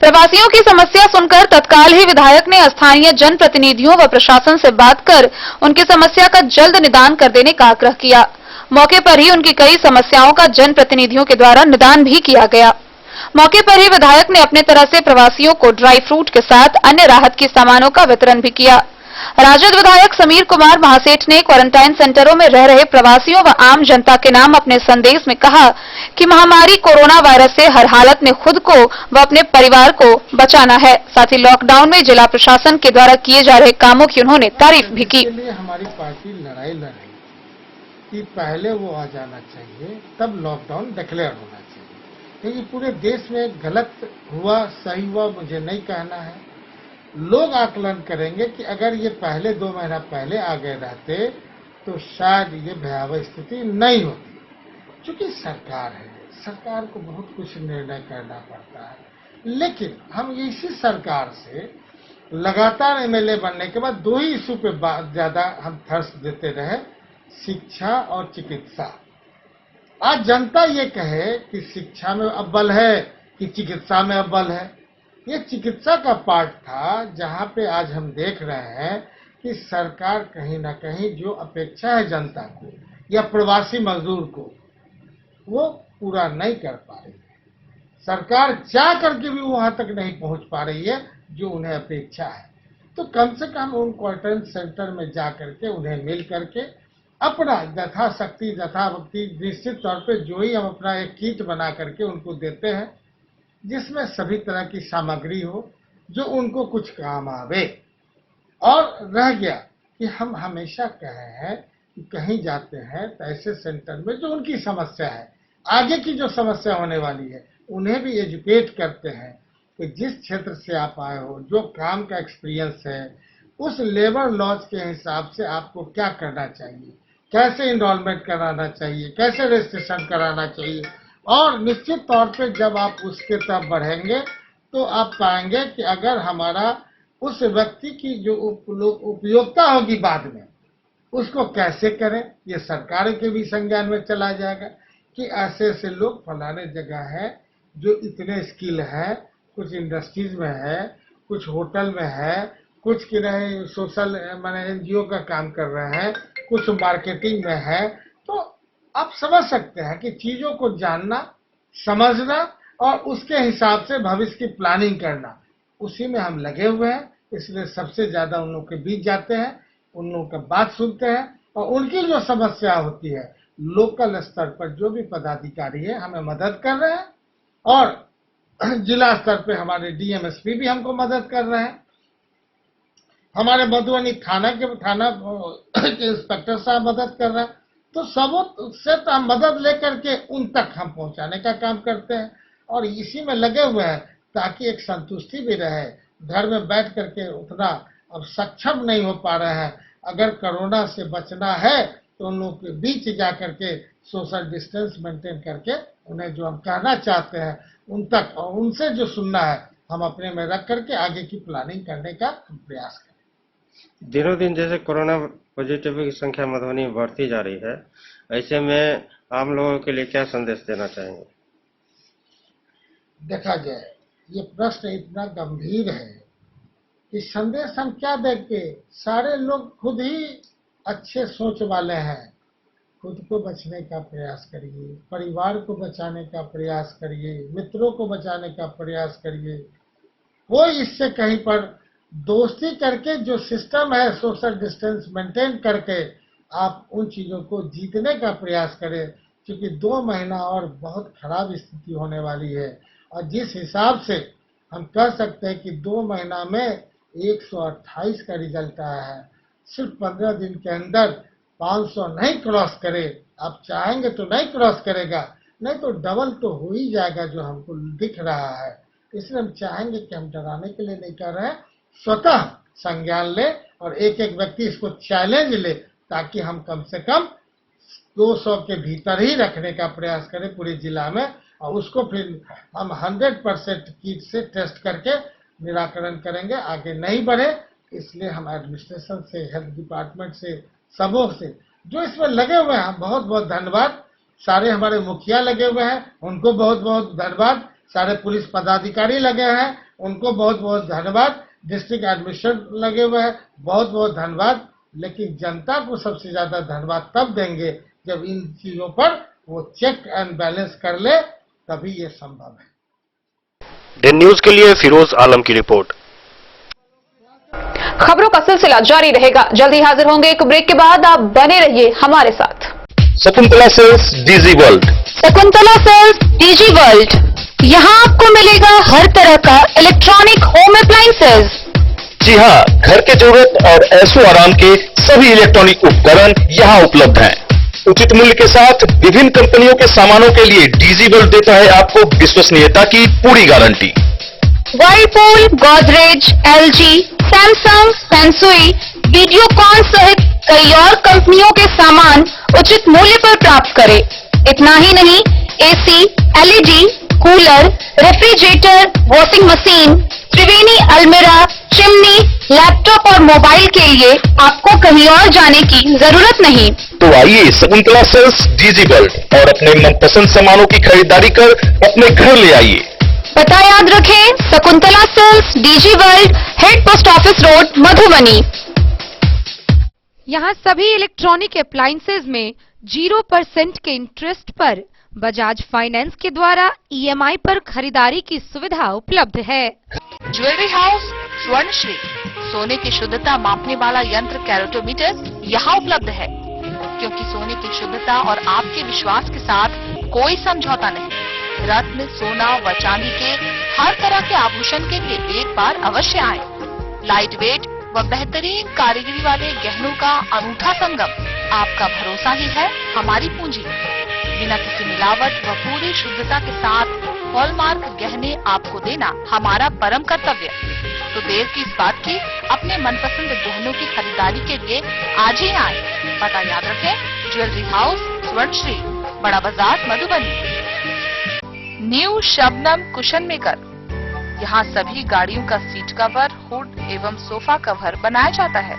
प्रवासियों की समस्या सुनकर तत्काल ही विधायक ने स्थानीय जनप्रतिनिधियों व प्रशासन से बात कर उनकी समस्या का जल्द निदान कर देने का आग्रह किया। मौके पर ही उनकी कई समस्याओं का जनप्रतिनिधियों के द्वारा निदान भी किया गया। मौके पर ही विधायक ने अपने तरह से प्रवासियों को ड्राई फ्रूट के साथ अन्य राहत के सामानों का वितरण भी किया। राजद विधायक समीर कुमार महासेठ ने क्वारंटाइन सेंटरों में रह रहे प्रवासियों व आम जनता के नाम अपने संदेश में कहा कि महामारी कोरोना वायरस से हर हालत में खुद को व अपने परिवार को बचाना है। साथ ही लॉकडाउन में जिला प्रशासन के द्वारा किए जा रहे कामों की उन्होंने तारीफ भी की। हमारी पार्टी लड़ाई लड़ रही कि पहले वो आ जाना चाहिए, तब लॉकडाउन डिक्लेयर होना चाहिए, क्योंकि पूरे देश में गलत हुआ सही हुआ मुझे नहीं कहना है। लोग आकलन करेंगे कि अगर ये पहले 2 महीना पहले आ गए रहते तो शायद ये भयावह स्थिति नहीं होती। क्योंकि सरकार है, सरकार को बहुत कुछ निर्णय करना पड़ता है, लेकिन हम इसी सरकार से लगातार एमएलए बनने के बाद 2 ही इशू पे ज्यादा हम थर्स्ट देते रहे, शिक्षा और चिकित्सा। आज जनता ये कहे कि शिक्षा में अव्वल है कि चिकित्सा में अव्वल है, ये चिकित्सा का पार्ट था जहां पे आज हम देख रहे हैं कि सरकार कहीं ना कहीं जो अपेक्षा है जनता को या प्रवासी मजदूर को वो पूरा नहीं कर पा रही है। सरकार चाह करके भी वहां तक नहीं पहुंच पा रही है जो उन्हें अपेक्षा है। तो कम से कम उन क्वारंटाइन सेंटर में जा करके उन्हें मिल करके अपना यथाशक्ति यथाभक्ति निश्चित तौर पे जो ही हम अपना एक किट बना करके उनको देते हैं जिसमें सभी तरह की सामग्री हो जो उनको कुछ काम आवे। और रह गया कि हम हमेशा कहे हैं कि कहीं जाते हैं तो ऐसे सेंटर में जो उनकी समस्या है, आगे की जो समस्या होने वाली है, उन्हें भी एजुकेट करते हैं कि जिस क्षेत्र से आप आए हो, जो काम का एक्सपीरियंस है, उस लेबर लॉज के हिसाब से आपको क्या करना चाहिए, कैसे इनरोलमेंट कराना चाहिए, कैसे रजिस्ट्रेशन कराना चाहिए। और निश्चित तौर पे जब आप उसके तरफ बढ़ेंगे तो आप पाएंगे कि अगर हमारा उस व्यक्ति की जो उपयोगिता होगी बाद में उसको कैसे करें, ये सरकार के भी संज्ञान में चला जाएगा कि ऐसे ऐसे लोग फलाने जगह है जो इतने स्किल है, कुछ इंडस्ट्रीज में है, कुछ होटल में है, कुछ की रहे सोशल माने एनजीओ का काम कर रहे हैं, कुछ मार्केटिंग में है। तो आप समझ सकते हैं कि चीजों को जानना, समझना और उसके हिसाब से भविष्य की प्लानिंग करना, उसी में हम लगे हुए हैं। इसलिए सबसे ज्यादा उन लोगों के बीच जाते हैं, उन लोगों का बात सुनते हैं और उनकी जो समस्या होती है लोकल स्तर पर जो भी पदाधिकारी है हमें मदद कर रहे हैं और जिला स्तर पे हमारे डीएमएसपी भी हमको मदद कर रहे हैं। हमारे मधुबनी थाना के इंस्पेक्टर साहब मदद कर रहे हैं। तो सबों से तो हम मदद लेकर के उन तक हम पहुंचाने का काम करते हैं और इसी में लगे हुए हैं ताकि एक संतुष्टि भी रहे। घर में बैठ करके उतना अब सक्षम नहीं हो पा रहे हैं, अगर कोरोना से बचना है तो उन लोगों के बीच जा करके सोशल डिस्टेंस मेंटेन करके उन्हें जो हम कहना चाहते हैं उन तक और उनसे जो सुनना है हम अपने में रख करके आगे की प्लानिंग करने का प्रयास करें। दिनों दिन जैसे कोरोना पॉजिटिव की संख्या मधुबनी में बढ़ती जा रही है, ऐसे में आम लोगों के लिए क्या संदेश देना चाहेंगे? देखा जाए ये प्रश्न इतना गंभीर है कि संदेश हम क्या देंगे। सारे लोग खुद ही अच्छे सोच वाले हैं, खुद को बचने का प्रयास करिए, परिवार को बचाने का प्रयास करिए, मित्रों को बचाने का प्रयास करिए। कोई इससे कहीं पर दोस्ती करके जो सिस्टम है सोशल डिस्टेंस मेंटेन करके आप उन चीजों को जीतने का प्रयास करें, क्योंकि 2 महीना और बहुत खराब स्थिति होने वाली है। और जिस हिसाब से हम कह सकते हैं कि 2 महीना में 128 का रिजल्ट आया है, सिर्फ 15 दिन के अंदर 500 नहीं क्रॉस करे, आप चाहेंगे तो नहीं क्रॉस करेगा, नहीं तो डबल तो हो ही जाएगा जो हमको दिख रहा है। इसलिए हम चाहेंगे कि हम डराने के लिए नहीं कर रहे हैं, स्वतः संज्ञान ले और एक एक व्यक्ति इसको चैलेंज ले ताकि हम कम से कम 200 के भीतर ही रखने का प्रयास करें पूरे जिला में और उसको फिर हम 100% किट से टेस्ट करके निराकरण करेंगे, आगे नहीं बढ़े। इसलिए हम एडमिनिस्ट्रेशन से, हेल्थ डिपार्टमेंट से, सबों से जो इसमें लगे हुए हैं बहुत बहुत धन्यवाद। सारे हमारे मुखिया लगे हुए हैं, उनको बहुत बहुत धन्यवाद। सारे पुलिस पदाधिकारी लगे हैं, उनको बहुत बहुत धन्यवाद। डिस्ट्रिक्ट एडमिनिस्ट्रेटर लगे हुए हैं, बहुत बहुत धन्यवाद। लेकिन जनता को सबसे ज्यादा धन्यवाद तब देंगे जब इन चीजों पर वो चेक एंड बैलेंस कर ले, तभी ये संभव है। दिन न्यूज के लिए फिरोज आलम की रिपोर्ट। खबरों का सिलसिला जारी रहेगा। जल्दी हाजिर होंगे एक ब्रेक के बाद। आप बने रहिए हमारे साथ। Shakuntala Sales DG World. Shakuntala Sales DG World, यहाँ आपको मिलेगा हर तरह का इलेक्ट्रॉनिक होम अप्लायंसेज। जी हाँ, घर के जरूरत और ऐशो आराम के सभी इलेक्ट्रॉनिक उपकरण यहाँ उपलब्ध हैं। उचित मूल्य के साथ विभिन्न कंपनियों के सामानों के लिए डीजी वर्ल्ड देता है आपको विश्वसनीयता की पूरी गारंटी। वर्लपूल, गोदरेज, एलजी, सैमसंग, सैमसुई, वीडियोकॉन सहित कई और कंपनियों के सामान उचित मूल्य पर प्राप्त करें। इतना ही नहीं, AC, LED, cooler, refrigerator, washing machine, Triveni अलमीरा, चिमनी, लैपटॉप और मोबाइल के लिए आपको कहीं और जाने की जरूरत नहीं। तो आइए शकुंतला सेल्स डीजी वर्ल्ड और अपने मनपसंद सामानों की खरीदारी कर अपने घर ले आइए। पता याद रखें, Shakuntala Sales DG World, head post office road, Madhubani. यहाँ सभी इलेक्ट्रॉनिक अप्लायंसेज में 0% के इंटरेस्ट पर बजाज फाइनेंस के द्वारा ईएमआई पर खरीदारी की सुविधा उपलब्ध है। ज्वेलरी हाउस स्वर्णश्री, सोने की शुद्धता मापने वाला यंत्र कैरेटोमीटर यहाँ उपलब्ध है, क्योंकि सोने की शुद्धता और आपके विश्वास के साथ कोई समझौता नहीं। रत्न, सोना व चांदी के हर तरह के आभूषण के लिए एक बार अवश्य आए। लाइट वेट व बेहतरीन कारीगरी वाले गहनों का अनूठा संगम, आपका भरोसा ही है हमारी पूंजी। बिना किसी मिलावट व पूरी शुद्धता के साथ हॉलमार्क गहने आपको देना हमारा परम कर्तव्य। तो देर किस बात की, अपने मनपसंद गहनों की खरीदारी के लिए आज ही आए। पता याद रखें, ज्वेलरी हाउस स्वर्णश्री, बड़ा बाजार, Madhubani. New Shabnam cushion maker, यहाँ सभी गाड़ियों का सीट कवर, हुड एवं सोफा कवर बनाया जाता है।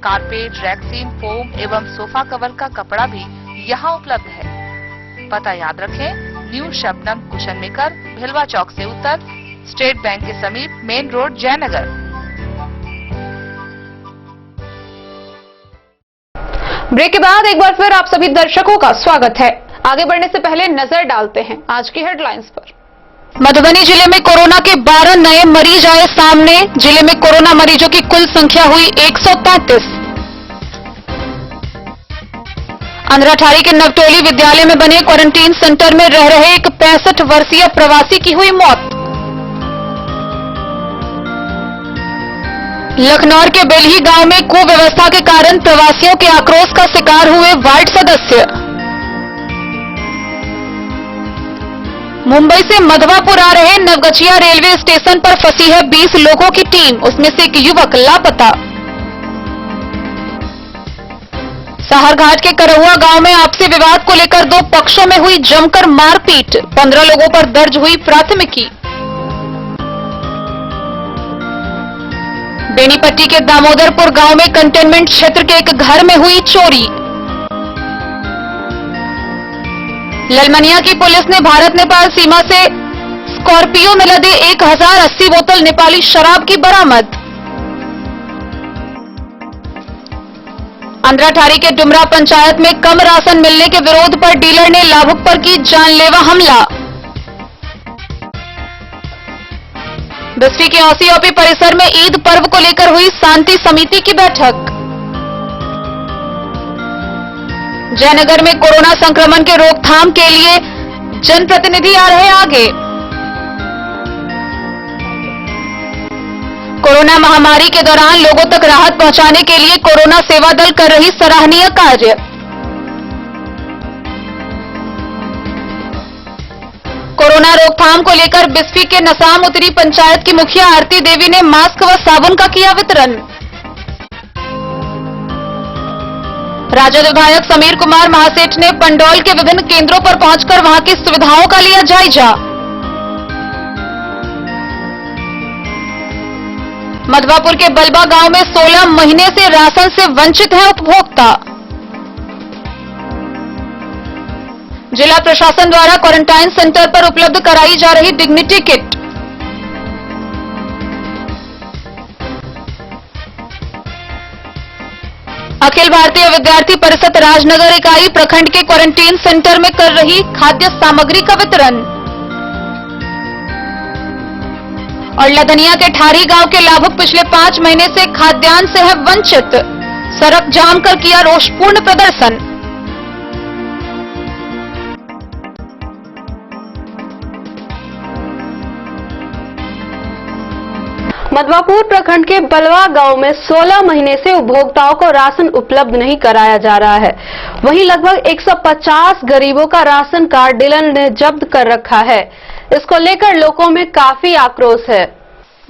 कारपेट, रैक्सीन, फोम एवं सोफा कवर का कपड़ा भी यहाँ उपलब्ध है। पता याद रखें, न्यू शबनम कुशन मेकर, भिलवा चौक से उत्तर, स्टेट बैंक के समीप, मेन रोड, जयनगर। ब्रेक के बाद एक बार फिर आप सभी दर्शकों का स्वागत है। आगे बढ़ने से पहले नजर डालते हैं आज की हेडलाइंस पर। मधुबनी जिले में कोरोना के 12 नए मरीज आए सामने। जिले में कोरोना मरीजों की कुल संख्या हुई 133। अंधराठारी के नवटोली विद्यालय में बने क्वारंटीन सेंटर में रह रहे एक 65 वर्षीय प्रवासी की हुई मौत। लखनऊ के बेलही गांव में कुव्यवस्था के कारण प्रवासियों के आक्रोश का शिकार हुए वार्ड सदस्य। मुंबई से मधवापुर आ रहे नवगछिया रेलवे स्टेशन पर फंसी है 20 लोगों की टीम, उसमें से एक युवक लापता। साहरघाट के करहुआ गांव में आपसी विवाद को लेकर दो पक्षों में हुई जमकर मारपीट, 15 लोगों पर दर्ज हुई प्राथमिकी। बेनीपट्टी के दामोदरपुर गांव में कंटेनमेंट क्षेत्र के एक घर में हुई चोरी। ललमनिया की पुलिस ने भारत नेपाल सीमा से स्कॉर्पियो में लदे 1080 बोतल नेपाली शराब की बरामद। अंधराठारी के डुमरा पंचायत में कम राशन मिलने के विरोध पर डीलर ने लाभुक पर की जानलेवा हमला। बिस्फी के ओसीओपी परिसर में ईद पर्व को लेकर हुई शांति समिति की बैठक। जयनगर में कोरोना संक्रमण के रोकथाम के लिए जनप्रतिनिधि आ रहे आगे। कोरोना महामारी के दौरान लोगों तक राहत पहुंचाने के लिए कोरोना सेवा दल कर रही सराहनीय कार्य। कोरोना रोकथाम को लेकर बिस्फी के नसाम उतरी पंचायत की मुखिया आरती देवी ने मास्क व साबुन का किया वितरण। राजद विधायक समीर कुमार महासेठ ने पंडौल के विभिन्न केंद्रों पर पहुंचकर वहां की सुविधाओं का लिया जायजा। मधवापुर के बलबा गांव में 16 महीने से राशन से वंचित है उपभोक्ता। जिला प्रशासन द्वारा क्वारंटाइन सेंटर पर उपलब्ध कराई जा रही डिग्निटी किट। अखिल भारतीय विद्यार्थी परिषद राजनगर इकाई प्रखंड के क्वारंटीन सेंटर में कर रही खाद्य सामग्री का वितरण। और लदनिया के ठारी गांव के लाभुक पिछले 5 महीने से खाद्यान्न से है वंचित, सड़क जाम कर किया रोषपूर्ण प्रदर्शन। मधवापुर प्रखंड के बलवा गांव में 16 महीने से उपभोक्ताओं को राशन उपलब्ध नहीं कराया जा रहा है। वहीं लगभग 150 गरीबों का राशन कार्ड डीलर ने जब्त कर रखा है। इसको लेकर लोगों में काफी आक्रोश है।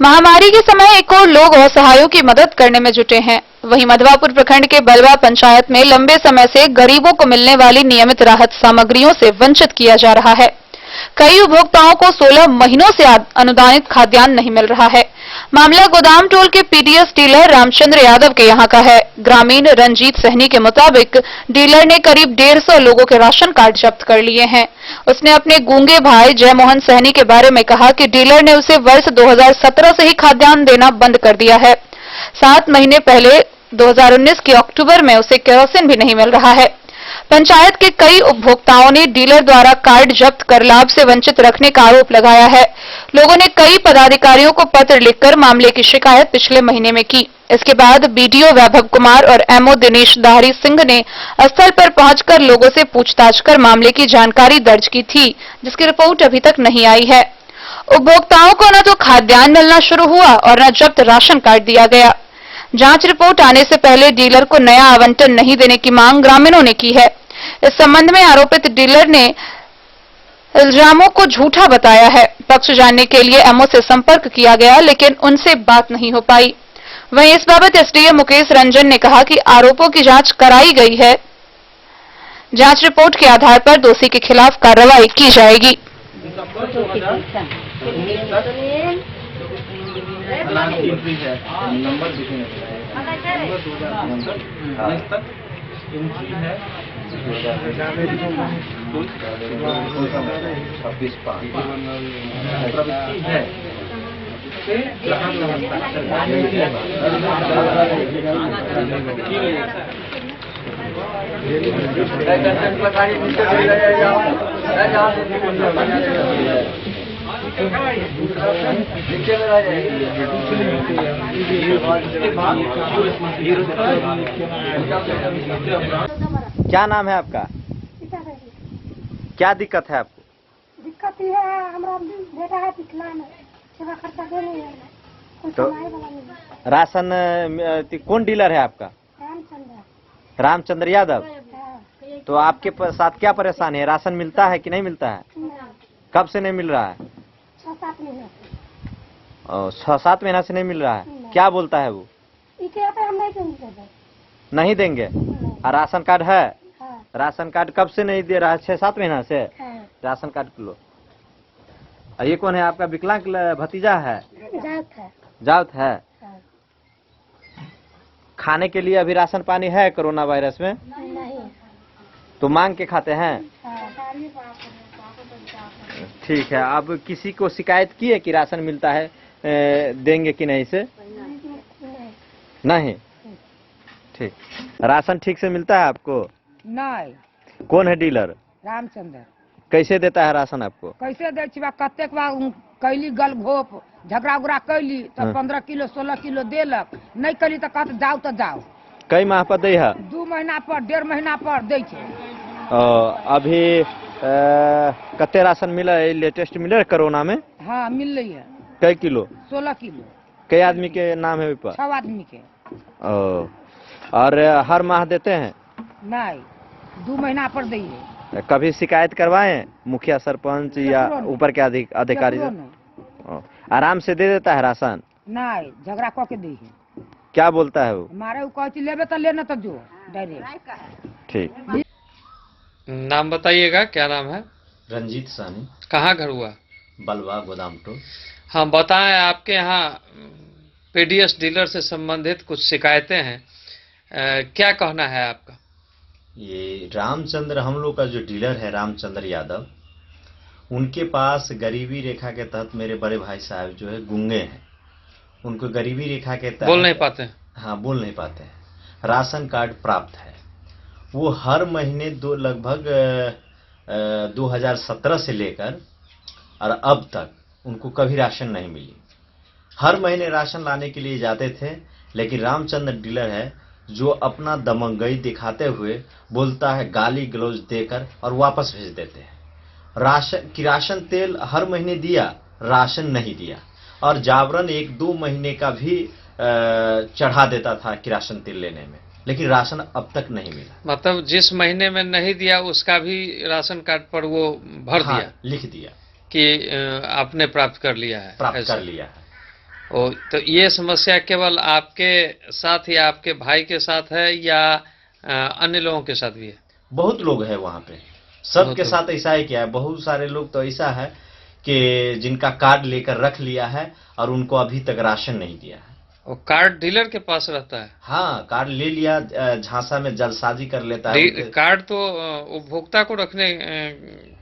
महामारी के समय एक और लोग असहायों की मदद करने में जुटे हैं। वहीं मधवापुर प्रखंड के बलवा पंचायत में लंबे समय से गरीबों को मिलने वाली नियमित राहत सामग्रियों से वंचित किया जा रहा है। कई उपभोक्ताओं को 16 महीनों से अनुदानित खाद्यान्न नहीं मिल रहा है। मामला गोदाम टोल के पीडीएस डीलर रामचंद्र यादव के यहां का है। ग्रामीण रंजीत सहनी के मुताबिक डीलर ने करीब 150 लोगों के राशन कार्ड जब्त कर लिए हैं। उसने अपने गूंगे भाई जयमोहन सहनी के बारे में कहा कि डीलर ने उसे वर्ष 2017 से ही खाद्यान्न देना बंद कर दिया है। 7 महीने पहले 2019 के अक्टूबर में उसे केरोसिन भी नहीं मिल रहा है। पंचायत के कई उपभोक्ताओं ने डीलर द्वारा कार्ड जब्त कर लाभ से वंचित रखने का आरोप लगाया है। लोगों ने कई पदाधिकारियों को पत्र लिखकर मामले की शिकायत पिछले महीने में की। इसके बाद बीडीओ वैभव कुमार और एमओ दिनेश दाहरी सिंह ने स्थल पर पहुंचकर लोगों से पूछताछ कर मामले की जानकारी दर्ज की थी, जिसकी रिपोर्ट अभी तक नहीं आई है। उपभोक्ताओं को न तो खाद्यान्न मिलना शुरू हुआ और न जब्त राशन कार्ड दिया गया। जांच रिपोर्ट आने से पहले डीलर को नया आवंटन नहीं देने की मांग ग्रामीणों ने की है। इस संबंध में आरोपित डीलर ने इल्जामों को झूठा बताया है। पक्ष जानने के लिए एमओ से संपर्क किया गया, लेकिन उनसे बात नहीं हो पाई। वहीं इस बाबत एसडीएम मुकेश रंजन ने कहा कि आरोपों की जांच कराई गई है। जांच रिपोर्ट के आधार पर दोषी के खिलाफ कार्रवाई की जाएगी। क्या नाम है आपका? क्या दिक्कत है आपको? दिक्कत ये है, हमारा बेटा है विकलांग, सेवा खर्चा दे नहीं है, कोई तो सुनाई वाला नहीं है। राशन कौन डीलर है आपका? रामचंद्र यादव। तो आपके साथ क्या परेशानी है? राशन मिलता है कि नहीं मिलता है? कब से नहीं मिल रहा है? 6-7 महीने। 6-7 महीना से नहीं मिल रहा है। क्या बोलता है वो? हम नहीं देंगे। नहीं देंगे। और राशन कार्ड है? राशन कार्ड कब से नहीं दे रहा है? 6-7 महीना से। राशन कार्ड लो। ये कौन है आपका? विकलांग भतीजा है? जाउत है। खाने के लिए अभी राशन पानी है कोरोना वायरस में? नहीं। तो मांग के खाते हैं? ठीक है। अब किसी को शिकायत की है कि राशन मिलता है, देंगे कि नहीं से? नहीं। ठीक। राशन ठीक से मिलता है आपको? नहीं। कौन है डीलर? रामचंद्र। कैसे देता है राशन आपको? कैसे दे छिबा? कतेक बार कैली गल घोप झगड़ा उगड़ा कैली तो 15 किलो 16 किलो देलक, नहीं कैली तो कहते जाओ तो जाओ। कई माह पर दे है? 2 महीना पर 1.5 महीना पर दे छे। अभी कते राशन मिला है? लेटेस्ट मिले कोरोना में? हाँ मिल रही है। कई किलो? 16 किलो। कई आदमी के नाम है? 6 आदमी के। और हर माह देते हैं? नहीं, 2 महीना पर दी है। कभी शिकायत करवाएं मुखिया सरपंच या ऊपर के अधिकारी से? आराम से दे देता है राशन? नहीं, झगड़ा कह के दी है। क्या बोलता है वो? हमारे वो कहती लेबे तो लेना तो जो डायरेक्ट। ठीक। नाम बताइएगा, क्या नाम है? रंजीत सानी। कहाँ घर हुआ? बलवा गोदाम टोल। हाँ बताएं, आपके यहाँ पीडीएस डीलर से संबंधित कुछ शिकायतें हैं, क्या कहना है आपका? ये रामचंद्र, हम लोग का जो डीलर है रामचंद्र यादव, उनके पास गरीबी रेखा के तहत मेरे बड़े भाई साहब जो है गूंगे हैं, उनको गरीबी रेखा के तहत बोल नहीं पाते हैं। हाँ, बोल नहीं पाते हैं। राशन कार्ड प्राप्त है। वो हर महीने लगभग 2017 से लेकर और अब तक उनको कभी राशन नहीं मिली। हर महीने राशन लाने के लिए जाते थे, लेकिन रामचंद्र डीलर है जो अपना दमंगई दिखाते हुए बोलता है, गाली गलौज देकर और वापस भेज देते हैं। राशन तेल हर महीने दिया, राशन नहीं दिया, और जावरण 1-2 महीने का भी चढ़ा देता था किरासन तेल लेने में, लेकिन राशन अब तक नहीं मिला। मतलब जिस महीने में नहीं दिया उसका भी राशन कार्ड पर वो भर दिया, लिख दिया कि आपने प्राप्त कर लिया है, प्राप्त कर लिया है। तो ये समस्या केवल आपके साथ या आपके भाई के साथ है या अन्य लोगों के साथ भी है? बहुत लोग हैं वहाँ पे, सबके साथ ऐसा ही किया है। बहुत सारे लोग तो ऐसा है कि जिनका कार्ड लेकर रख लिया है और उनको अभी तक राशन नहीं दिया है। और कार्ड डीलर के पास रहता है? हाँ, कार्ड ले लिया, झांसा में जलसाजी कर लेता है। कार्ड तो उपभोक्ता को रखने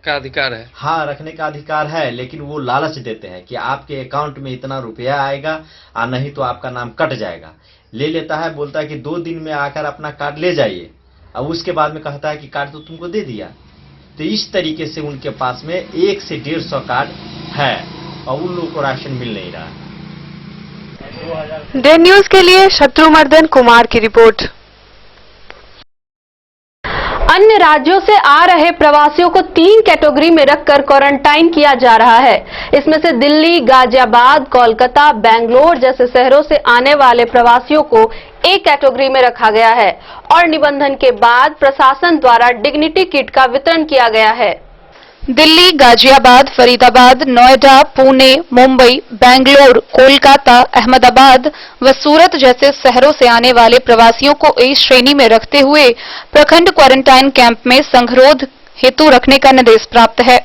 का अधिकार है। हाँ, रखने का अधिकार है, लेकिन वो लालच देते हैं कि आपके अकाउंट में इतना रुपया आएगा और नहीं तो आपका नाम कट जाएगा। ले लेता है, बोलता है कि 2 दिन में आकर अपना कार्ड ले जाइए, अब उसके बाद में कहता है कि कार्ड तो तुमको दे दिया। तो इस तरीके से उनके पास में 1 से 150 कार्ड है और उन लोगों को राशन मिल नहीं रहा है। डे न्यूज के लिए शत्रुमर्दन कुमार की रिपोर्ट। अन्य राज्यों से आ रहे प्रवासियों को 3 कैटेगरी में रखकर क्वारंटाइन किया जा रहा है। इसमें से दिल्ली, गाजियाबाद, कोलकाता, बेंगलोर जैसे शहरों से आने वाले प्रवासियों को एक कैटेगरी में रखा गया है और निबंधन के बाद प्रशासन द्वारा डिग्निटी किट का वितरण किया गया है। दिल्ली, गाजियाबाद, फरीदाबाद, नोएडा, पुणे, मुंबई, बेंगलोर, कोलकाता, अहमदाबाद व सूरत जैसे शहरों से आने वाले प्रवासियों को ए श्रेणी में रखते हुए प्रखंड क्वारंटाइन कैंप में संगरोध हेतु रखने का निर्देश प्राप्त है।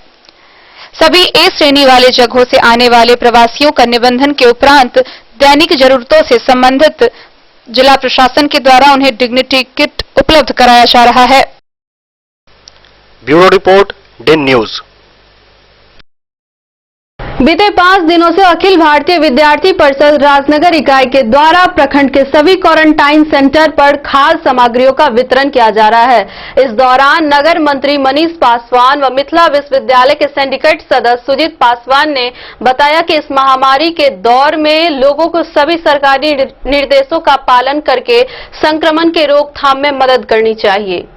सभी ए श्रेणी वाले जगहों से आने वाले प्रवासियों का निबंधन के उपरांत दैनिक जरूरतों से संबंधित जिला प्रशासन के द्वारा उन्हें डिग्निटी किट उपलब्ध कराया जा रहा है। Bureau report, Day news. बीते 5 दिनों से अखिल भारतीय विद्यार्थी परिषद राजनगर इकाई के द्वारा प्रखंड के सभी क्वारंटाइन सेंटर पर खाद्य सामग्रियों का वितरण किया जा रहा है। इस दौरान नगर मंत्री मनीष पासवान व मिथिला विश्वविद्यालय के सिंडिकेट सदस्य सुजीत पासवान ने बताया कि इस महामारी के दौर में लोगों को सभी सरकारी निर्देशों का पालन करके संक्रमण के रोकथाम में मदद करनी चाहिए।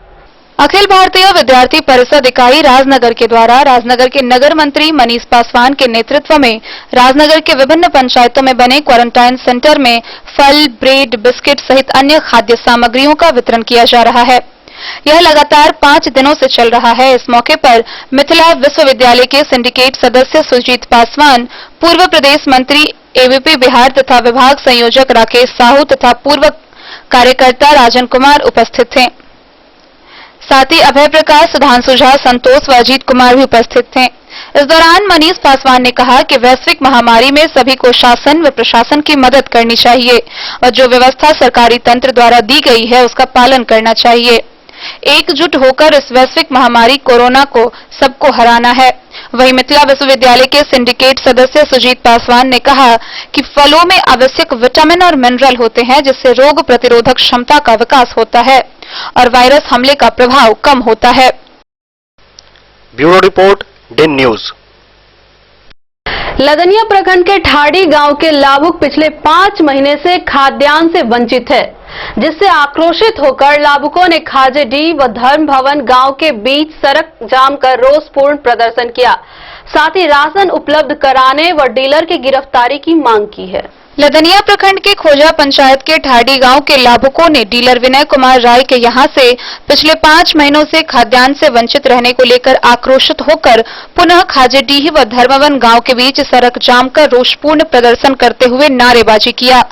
अखिल भारतीय विद्यार्थी परिषद इकाई राजनगर के द्वारा राजनगर के नगर मंत्री मनीष पासवान के नेतृत्व में राजनगर के विभिन्न पंचायतों में बने क्वारंटाइन सेंटर में फल, ब्रेड, बिस्किट सहित अन्य खाद्य सामग्रियों का वितरण किया जा रहा है। यह लगातार 5 दिनों से चल रहा है। इस मौके पर मिथिला विश्वविद्यालय के सिंडिकेट सदस्य सुजीत पासवान, पूर्व प्रदेश मंत्री एबीपी बिहार तथा विभाग संयोजक राकेश साहू तथा पूर्व कार्यकर्ता राजन कुमार उपस्थित थे। साथ ही अभय प्रकाश, सुधांशु झा, संतोष व अजीत कुमार भी उपस्थित थे। इस दौरान मनीष पासवान ने कहा कि वैश्विक महामारी में सभी को शासन व प्रशासन की मदद करनी चाहिए और जो व्यवस्था सरकारी तंत्र द्वारा दी गई है उसका पालन करना चाहिए। एकजुट होकर इस वैश्विक महामारी कोरोना को सबको हराना है। वहीं मिथिला विश्वविद्यालय के सिंडिकेट सदस्य सुजीत पासवान ने कहा कि फलों में आवश्यक विटामिन और मिनरल होते हैं जिससे रोग प्रतिरोधक क्षमता का विकास होता है और वायरस हमले का प्रभाव कम होता है। Bureau report, Day News. Ladania प्रखंड के ठाड़ी गांव के लाभुक पिछले 5 महीने से खाद्यान्न से वंचित है, जिससे आक्रोशित होकर लाभुकों ने खाजेडीह व धर्म भवन गांव के बीच सड़क जाम कर रोषपूर्ण प्रदर्शन किया। साथ ही राशन उपलब्ध कराने व डीलर की गिरफ्तारी की मांग की है। लदनिया प्रखंड के खोजा पंचायत के ठाड़ी गांव के लाभुकों ने डीलर विनय कुमार राय के यहां से पिछले 5 महीनों से खाद्यान्न से वंचित रहने को लेकर आक्रोशित होकर पुनः खाजेडीह व धर्मवन गांव के बीच सड़क जाम कर रोषपूर्ण प्रदर्शन करते हुए नारेबाजी किया।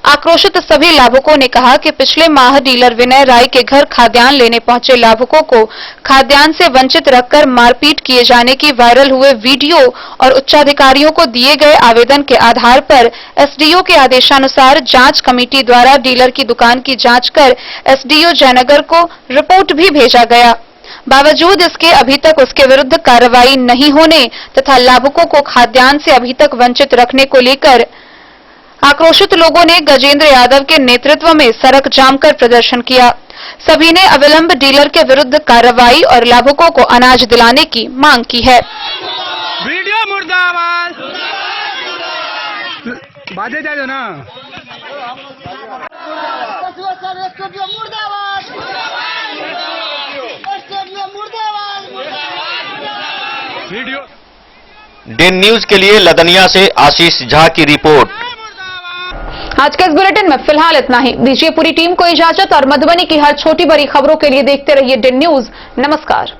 आक्रोशित सभी लाभुकों ने कहा कि पिछले माह डीलर विनय राय के घर खाद्यान्न लेने पहुंचे लाभुकों को खाद्यान्न से वंचित रखकर मारपीट किए जाने की वायरल हुए वीडियो और उच्चाधिकारियों को दिए गए आवेदन के आधार पर एसडीओ के आदेशानुसार जांच कमेटी द्वारा डीलर की दुकान की जांच कर एसडीओ जयनगर को रिपोर्ट भी भेजा गया। बावजूद इसके अभी तक उसके विरुद्ध कार्रवाई नहीं होने तथा लाभुकों को खाद्यान्न से अभी तक वंचित रखने को लेकर आक्रोशित लोगों ने गजेंद्र यादव के नेतृत्व में सड़क जाम कर प्रदर्शन किया। सभी ने अविलंब डीलर के विरुद्ध कार्रवाई और लाभुकों को अनाज दिलाने की मांग की है। वीडियो मुर्दाबाद बाजे जाए ना वीडियो। डे न्यूज के लिए लदनिया से आशीष झा की रिपोर्ट। आज के इस बुलेटिन में फिलहाल इतना ही। दीजिए पूरी टीम को इजाजत और मधुबनी की हर छोटी बड़ी खबरों के लिए देखते रहिए डे न्यूज। नमस्कार।